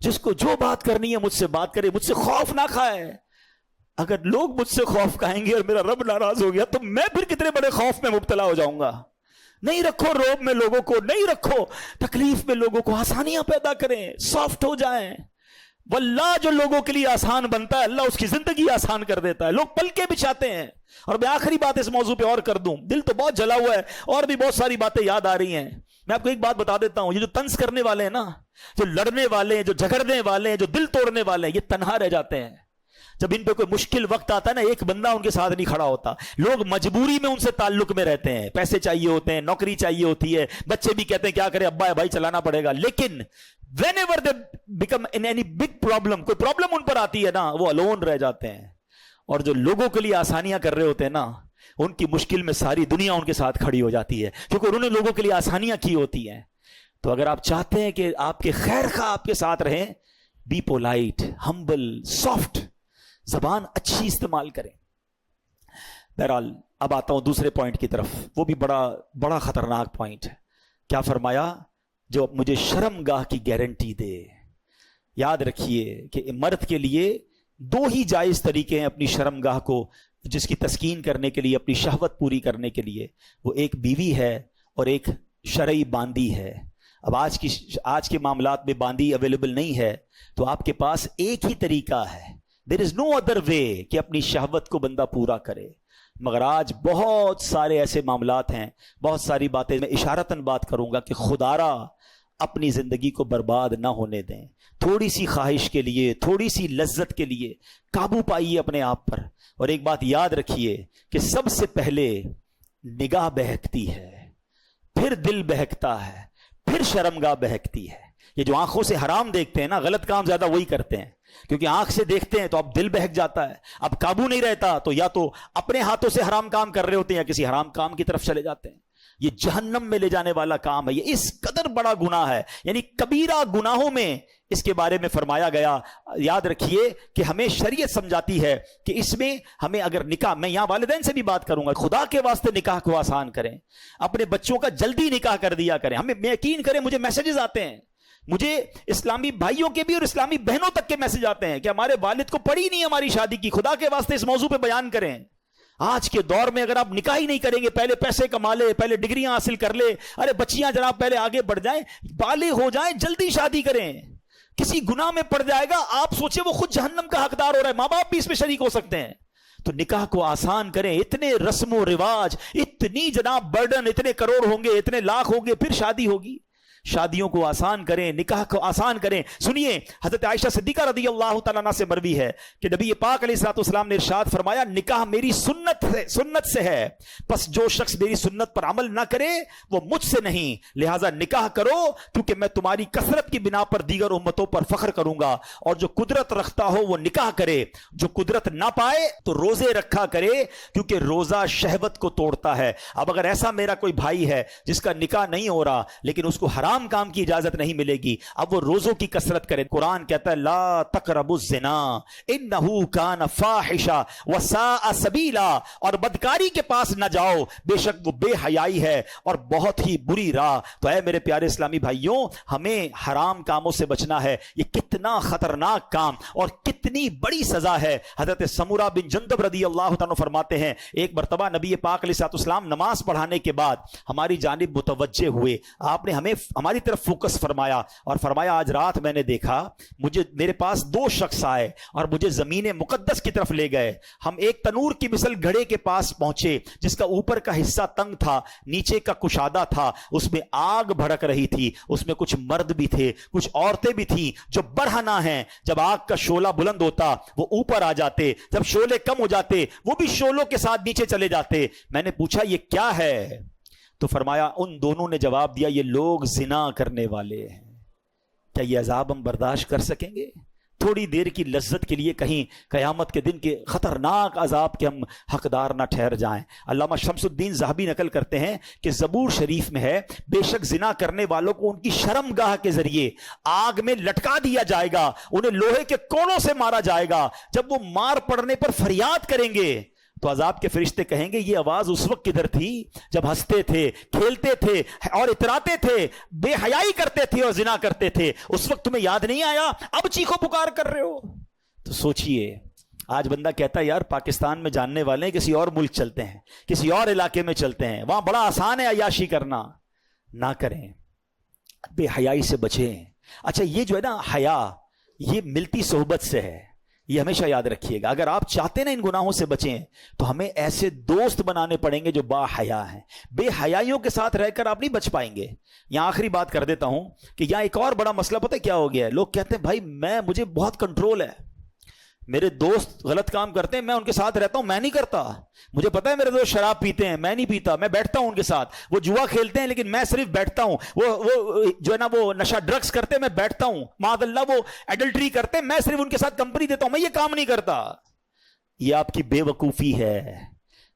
[SPEAKER 1] جس کو جو بات کرنی ہے مجھ سے بات کرے, مجھ سے خوف نہ کھائے. اگر لوگ مجھ سے خوف کھائیں گے اور میرا رب ناراض ہو گیا تو میں پھر کتنے بڑے خوف میں مبتلا ہو جاؤں گا. نہیں رکھو روب میں لوگوں کو, نہیں رکھو تکلیف میں لوگوں کو, آسانیاں پیدا کریں, سافٹ ہو جائیں. واللہ جو لوگوں کے لیے آسان بنتا ہے اللہ اس کی زندگی آسان کر دیتا ہے. لوگ پلکے بچھاتے ہیں. اور میں آخری بات اس موضوع پہ اور کر دوں, دل تو بہت جلا ہوا ہے اور بھی بہت ساری باتیں یاد آ رہی ہیں. میں آپ کو ایک بات بتا دیتا ہوں, یہ جو طنز کرنے والے ہیں نا, جو لڑنے والے ہیں, جو جھگڑنے والے ہیں, جو دل توڑنے والے ہیں, یہ تنہا رہ جاتے ہیں. جب ان پہ کوئی مشکل وقت آتا ہے نا, ایک بندہ ان کے ساتھ نہیں کھڑا ہوتا. لوگ مجبوری میں ان سے تعلق میں رہتے ہیں, پیسے چاہیے ہوتے ہیں, نوکری چاہیے ہوتی ہے, بچے بھی کہتے ہیں کیا کرے ابا ہے بھائی چلانا پڑے گا. لیکن whenever they become in any big problem, کوئی پرابلم ان پر آتی ہے نا, وہ alone رہ جاتے ہیں. اور جو لوگوں کے لیے آسانیاں کر رہے ہوتے ہیں نا, ان کی مشکل میں ساری دنیا ان کے ساتھ کھڑی ہو جاتی ہے, کیونکہ انہوں نے لوگوں کے لیے آسانیاں کی ہوتی ہیں. تو اگر آپ چاہتے ہیں کہ آپ کے خیر خواہ آپ کے ساتھ رہیں, بی پولائٹ, ہمبل, سافٹ, زبان اچھی استعمال کریں. بہرحال اب آتا ہوں دوسرے پوائنٹ کی طرف, وہ بھی بڑا خطرناک پوائنٹ ہے. کیا فرمایا؟ جو مجھے شرم گاہ کی گارنٹی دے. یاد رکھیے کہ مرد کے لیے دو ہی جائز طریقے ہیں اپنی شرم گاہ کو جس کی تسکین کرنے کے لیے, اپنی شہوت پوری کرنے کے لیے. وہ ایک بیوی ہے اور ایک شرعی باندی ہے. اب آج کے معاملات میں باندی اویلیبل نہیں ہے تو آپ کے پاس ایک ہی طریقہ ہے, there is no other way کہ اپنی شہوت کو بندہ پورا کرے. مگر آج بہت سارے ایسے معاملات ہیں, بہت ساری باتیں میں اشارتاً بات کروں گا کہ خدارا اپنی زندگی کو برباد نہ ہونے دیں. تھوڑی سی خواہش کے لیے, تھوڑی سی لذت کے لیے قابو پائیے اپنے آپ پر. اور ایک بات یاد رکھیے کہ سب سے پہلے نگاہ بہکتی ہے, پھر دل بہکتا ہے, پھر شرمگاہ بہکتی ہے. یہ جو آنکھوں سے حرام دیکھتے ہیں نا, غلط کام زیادہ وہی کرتے ہیں, کیونکہ آنکھ سے دیکھتے ہیں تو اب دل بہک جاتا ہے, اب قابو نہیں رہتا, تو یا تو اپنے ہاتھوں سے حرام کام کر رہے ہوتے ہیں یا کسی حرام کام کی طرف چلے جاتے ہیں. یہ جہنم میں لے جانے والا کام ہے. یہ اس قدر بڑا گناہ ہے, یعنی کبیرہ گناہوں میں اس کے بارے میں فرمایا گیا. یاد رکھیے کہ ہمیں شریعت سمجھاتی ہے کہ اس میں ہمیں اگر نکاح, میں یہاں والدین سے بھی بات کروں گا, خدا کے واسطے نکاح کو آسان کریں, اپنے بچوں کا جلدی نکاح کر دیا کریں. ہمیں یقین کریں, مجھے میسیجز آتے ہیں, مجھے اسلامی بھائیوں کے بھی اور اسلامی بہنوں تک کے میسج آتے ہیں کہ ہمارے والد کو پڑی نہیں ہماری شادی کی, خدا کے واسطے اس موضوع پہ بیان کریں. آج کے دور میں اگر آپ نکاح ہی نہیں کریں گے, پہلے پیسے کما لے, پہلے ڈگریاں حاصل کر لے, ارے بچیاں جناب پہلے آگے بڑھ جائیں, بالغ ہو جائیں, جلدی شادی کریں, کسی گناہ میں پڑ جائے گا, آپ سوچیں وہ خود جہنم کا حقدار ہو رہا ہے, ماں باپ بھی اس میں شریک ہو سکتے ہیں. تو نکاح کو آسان کریں. اتنے رسم و رواج, اتنی جناب برڈن, اتنے کروڑ ہوں گے, اتنے لاکھ ہوں گے, پھر شادی ہوگی. شادیوں کو آسان کریں, نکاح کو آسان کریں. سنیے, حضرت عائشہ صدیقہ رضی اللہ تعالیٰ عنہ سے مروی ہے کہ نبی پاک علیہ الصلوۃ والسلام نے ارشاد فرمایا, نکاح میری سنت سے ہے, پس جو شخص میری سنت پر عمل نہ کرے وہ مجھ سے نہیں, لہٰذا نکاح کرو کیونکہ میں تمہاری کثرت کی بنا پر دیگر امتوں پر فخر کروں گا. اور جو قدرت رکھتا ہو وہ نکاح کرے, جو قدرت نہ پائے تو روزے رکھا کرے کیونکہ روزہ شہوت کو توڑتا ہے. اب اگر ایسا میرا کوئی بھائی ہے جس کا نکاح نہیں ہو رہا لیکن اس کو حرام کام کی اجازت نہیں ملے گی, اب وہ روزوں کی کثرت کرے. قرآن کہتا ہے لا تقربوا الزنا انہ کان فاحشہ وساء سبیلا, اور بدکاری کے پاس نہ جاؤ, بے شک وہ بے حیائی ہے اور بہت ہی بری راہ. تو اے میرے پیارے اسلامی بھائیوں, ہمیں حرام کاموں سے بچنا ہے. یہ کتنا خطرناک کام اور کتنی بڑی سزا ہے. حضرت سمورہ بن جندب رضی اللہ تعالیٰ فرماتے ہیں, ایک مرتبہ نبی پاک علیہ الصلوۃ والسلام نماز پڑھانے کے بعد ہماری جانب متوجہ ہوئے. آپ نے ہماری طرف فوکس فرمایا اور فرمایا, آج رات میں نے دیکھا میرے پاس دو شخص آئے اور مجھے زمین مقدس کی طرف لے گئے. ہم ایک تنور کی مثل گھڑے کے پاس پہنچے جس کا اوپر کا حصہ تنگ تھا, نیچے کا کشادہ تھا, اس میں آگ بھڑک رہی تھی. اس میں کچھ مرد بھی تھے, کچھ عورتیں بھی تھیں جو برہنہ ہیں. جب آگ کا شعلہ بلند ہوتا وہ اوپر آ جاتے, جب شعلے کم ہو جاتے وہ بھی شعلوں کے ساتھ نیچے چلے جاتے. میں نے پوچھا یہ کیا ہے؟ تو فرمایا, ان دونوں نے جواب دیا, یہ لوگ زنا کرنے والے ہیں. کیا یہ عذاب ہم برداشت کر سکیں گے؟ تھوڑی دیر کی لذت کے لیے کہیں قیامت کے دن کے خطرناک عذاب کے ہم حقدار نہ ٹھہر جائیں. علامہ شمس الدین ذہبی نقل کرتے ہیں کہ زبور شریف میں ہے, بے شک زنا کرنے والوں کو ان کی شرم گاہ کے ذریعے آگ میں لٹکا دیا جائے گا, انہیں لوہے کے کونوں سے مارا جائے گا. جب وہ مار پڑنے پر فریاد کریں گے, تو عذاب کے فرشتے کہیں گے یہ آواز اس وقت کدھر تھی جب ہنستے تھے، کھیلتے تھے اور اتراتے تھے، بے حیائی کرتے تھے اور زنا کرتے تھے، اس وقت تمہیں یاد نہیں آیا؟ اب چیخو پکار کر رہے ہو۔ تو سوچئے، آج بندہ کہتا ہے یار پاکستان میں جاننے والے ہیں، کسی اور ملک چلتے ہیں، کسی اور علاقے میں چلتے ہیں، وہاں بڑا آسان ہے عیاشی کرنا۔ نہ کریں، بے حیائی سے بچیں۔ اچھا یہ جو ہے نا حیا، یہ ملتی صحبت سے ہے، یہ ہمیشہ یاد رکھیے گا۔ اگر آپ چاہتے نا ان گناہوں سے بچیں تو ہمیں ایسے دوست بنانے پڑیں گے جو با حیا ہیں۔ بے حیائیوں کے ساتھ رہ کر آپ نہیں بچ پائیں گے۔ یہاں آخری بات کر دیتا ہوں کہ یہاں ایک اور بڑا مسئلہ پتہ ہے کیا ہو گیا ہے؟ لوگ کہتے ہیں بھائی مجھے بہت کنٹرول ہے، میرے دوست غلط کام کرتے ہیں میں ان کے ساتھ رہتا ہوں، میں نہیں کرتا۔ مجھے پتا ہے میرے دوست شراب پیتے ہیں، میں نہیں پیتا، میں بیٹھتا ہوں ان کے ساتھ۔ وہ جوا کھیلتے ہیں لیکن میں صرف بیٹھتا ہوں۔ وہ جو ہے نا وہ نشہ ڈرگز کرتے ہیں، میں بیٹھتا ہوں۔ معاذ اللہ وہ ایڈلٹری کرتے ہیں، میں صرف ان کے ساتھ کمپنی دیتا ہوں، میں یہ کام نہیں کرتا۔ یہ آپ کی بے وقوفی ہے۔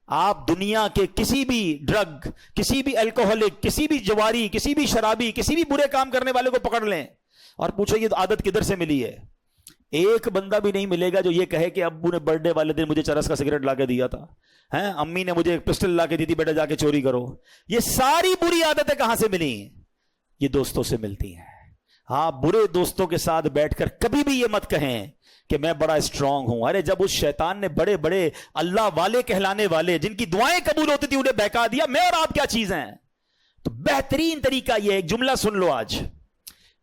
[SPEAKER 1] آپ دنیا کے کسی بھی ڈرگ، کسی بھی الکوہولک، کسی بھی جواری، کسی بھی شرابی، کسی بھی برے کام کرنے والے کو پکڑ لیں اور پوچھو یہ عادت کدھر سے ملی ہے، ایک بندہ بھی نہیں ملے گا جو یہ کہے کہ ابو نے برتھ ڈے والے دن مجھے چرس کا سگریٹ لا کے دیا تھا، امی نے مجھے ایک پسٹل لا کے دی تھی، بیٹا جا کے چوری کرو۔ یہ ساری بری عادتیں کہاں سے ملی؟ یہ دوستوں سے ملتی ہیں۔ ہاں، برے دوستوں کے ساتھ بیٹھ کر کبھی بھی یہ مت کہیں کہ میں بڑا اسٹرانگ ہوں۔ ارے جب اس شیطان نے بڑے بڑے اللہ والے کہلانے والے جن کی دعائیں قبول ہوتی تھی انہیں بہکا دیا، میں اور آپ کیا چیز ہیں؟ تو بہترین طریقہ یہ، ایک جملہ سن لو آج،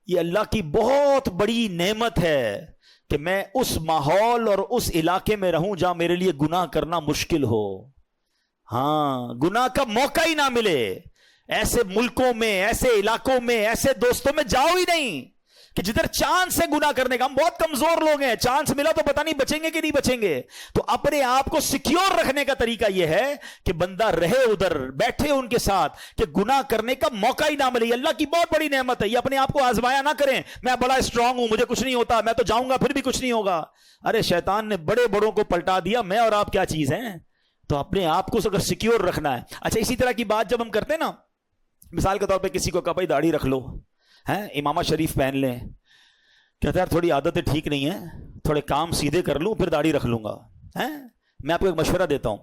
[SPEAKER 1] یہ اللہ کی بہت بڑی نعمت ہے کہ میں اس ماحول اور اس علاقے میں رہوں جہاں میرے لیے گناہ کرنا مشکل ہو۔ ہاں، گناہ کا موقع ہی نہ ملے۔ ایسے ملکوں میں، ایسے علاقوں میں، ایسے دوستوں میں جاؤ ہی نہیں کہ جدھر چانس سے گناہ کرنے کا۔ ہم بہت کمزور لوگ ہیں، چانس ملا تو پتہ نہیں بچیں گے کہ نہیں بچیں گے۔ تو اپنے آپ کو سیکیور رکھنے کا طریقہ یہ ہے کہ بندہ رہے ادھر، بیٹھے ان کے ساتھ کہ گناہ کرنے کا موقع ہی نہ ملے۔ اللہ کی بہت بڑی نعمت ہے، یہ اپنے آپ کو آزمایا نہ کریں میں بڑا اسٹرانگ ہوں، مجھے کچھ نہیں ہوتا، میں تو جاؤں گا پھر بھی کچھ نہیں ہوگا۔ ارے شیطان نے بڑے بڑوں کو پلٹا دیا، میں اور آپ کیا چیز ہیں؟ تو اپنے آپ کو اگر سیکیور رکھنا ہے۔ اچھا اسی طرح کی بات جب ہم کرتے ہیں نا، مثال کے طور پہ کسی کو کہا بھائی داڑھی رکھ لو، امامہ شریف پہن لیں، کہتا ہے یار تھوڑی عادتیں ٹھیک نہیں ہیں، تھوڑے کام سیدھے کر لوں پھر داڑھی رکھ لوں گا۔ میں آپ کو ایک مشورہ دیتا ہوں،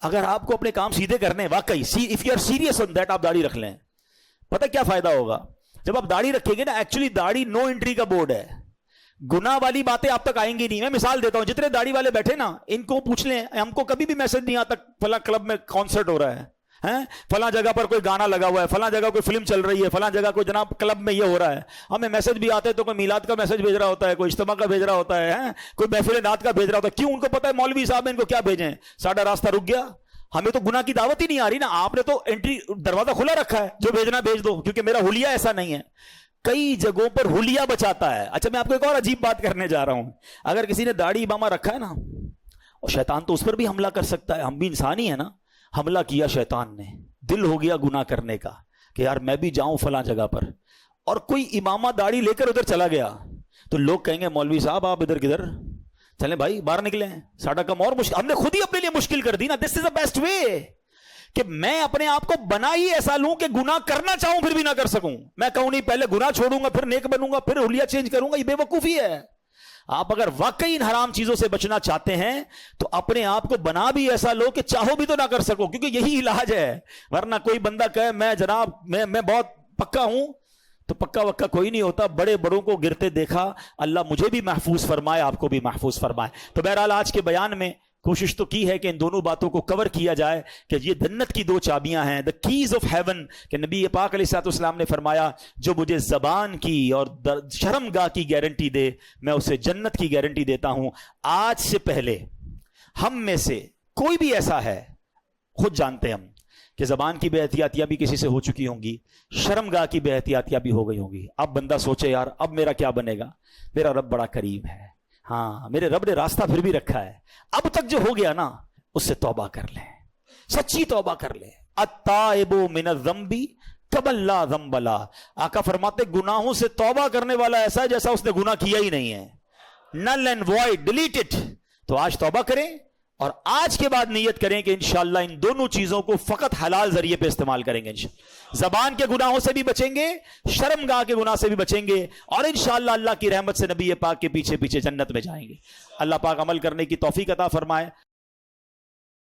[SPEAKER 1] اگر آپ کو اپنے کام سیدھے کرنے واقعی if you are serious on that، آپ داڑھی رکھ لیں۔ پتہ کیا فائدہ ہوگا؟ جب آپ داڑھی رکھیں گے نا، ایکچولی داڑھی نو انٹری کا بورڈ ہے، گناہ والی باتیں آپ تک آئیں گی نہیں۔ میں مثال دیتا ہوں، جتنے داڑھی والے بیٹھے نا ان کو پوچھ لیں، ہم کو کبھی بھی میسج نہیں آتا فلاں کلب میں کانسرٹ ہو رہا ہے، فلاں جگہ پر کوئی گانا لگا ہوا ہے، فلاں جگہ کوئی فلم چل رہی ہے، فلاں جگہ کوئی جناب کلب میں یہ ہو رہا ہے۔ ہمیں میسج بھی آتے تو کوئی میلاد کا میسج بھیج رہا ہوتا ہے، کوئی اجتماع کا بھیج رہا ہوتا ہے، کوئی محفل نعت کا بھیج رہا ہوتا ہے۔ کیوں؟ ان کو پتا ہے مولوی صاحب ان کو کیا بھیجیں، ساڈا راستہ رک گیا۔ ہمیں تو گناہ کی دعوت ہی نہیں آ رہی نا، آپ نے تو انٹری دروازہ کھلا رکھا ہے، جو بھیجنا بھیج دو، کیونکہ میرا حلیہ ایسا نہیں ہے۔ کئی جگہوں پر حلیہ بچاتا ہے۔ اچھا میں آپ کو ایک اور عجیب بات کرنے جا رہا ہوں، اگر کسی نے داڑھی امامہ رکھا ہے نا، اور شیطان تو اس پر بھی حملہ کر سکتا ہے، ہم بھی انسان ہی ہیں نا۔ حملہ کیا شیطان نے، دل ہو گیا گناہ کرنے کا کہ یار میں بھی جاؤں فلاں جگہ پر، اور کوئی امامہ داڑھی لے کر ادھر چلا گیا، تو لوگ کہیں گے مولوی صاحب آپ ادھر کدھر، چلیں بھائی باہر نکلیں، ساڈا کام اور مشکل، ہم نے خود ہی اپنے لیے مشکل کر دی نا۔ دس از دا بیسٹ وے کہ میں اپنے آپ کو بنا ہی ایسا لوں کہ گناہ کرنا چاہوں پھر بھی نہ کر سکوں۔ میں کہوں نہیں پہلے گناہ چھوڑوں گا پھر نیک بنوں گا پھر حلیہ چینج کروں گا، یہ بے وقوفی ہے۔ آپ اگر واقعی ان حرام چیزوں سے بچنا چاہتے ہیں تو اپنے آپ کو بنا بھی ایسا لو کہ چاہو بھی تو نہ کر سکو، کیونکہ یہی علاج ہے۔ ورنہ کوئی بندہ کہے میں جناب میں بہت پکا ہوں، تو پکا وکا کوئی نہیں ہوتا۔ بڑے بڑوں کو گرتے دیکھا، اللہ مجھے بھی محفوظ فرمائے، آپ کو بھی محفوظ فرمائے۔ تو بہرحال آج کے بیان میں کوشش تو کی ہے کہ ان دونوں باتوں کو کور کیا جائے کہ یہ جنت کی دو چابیاں ہیں، دا کیز آف ہیون، کہ نبی پاک علیہ الصلوۃ والسلام نے فرمایا جو مجھے زبان کی اور شرمگاہ کی گارنٹی دے میں اسے جنت کی گارنٹی دیتا ہوں۔ آج سے پہلے ہم میں سے کوئی بھی ایسا ہے، خود جانتے ہم کہ زبان کی بے احتیاطیاں بھی کسی سے ہو چکی ہوں گی، شرمگاہ کی بے احتیاطیاں بھی ہو گئی ہوں گی۔ اب بندہ سوچے یار اب میرا کیا بنے گا، میرا رب بڑا کریم ہے، ہاں میرے رب نے راستہ پھر بھی رکھا ہے، اب تک جو ہو گیا نا اس سے توبہ کر لیں، سچی توبہ کر لیں۔ التائب من الذنب کمن لا ذنب لہ، آقا فرماتے گناہوں سے توبہ کرنے والا ایسا ہے جیسا اس نے گناہ کیا ہی نہیں ہے، null and void, delete it. تو آج توبہ کریں اور آج کے بعد نیت کریں کہ انشاءاللہ ان دونوں چیزوں کو فقط حلال ذریعے پہ استعمال کریں گے۔ زبان کے گناہوں سے بھی بچیں گے، شرمگاہ کے گناہ سے بھی بچیں گے، اور انشاءاللہ اللہ کی رحمت سے نبی پاک کے پیچھے پیچھے جنت میں جائیں گے۔ اللہ پاک عمل کرنے کی توفیق عطا فرمائے۔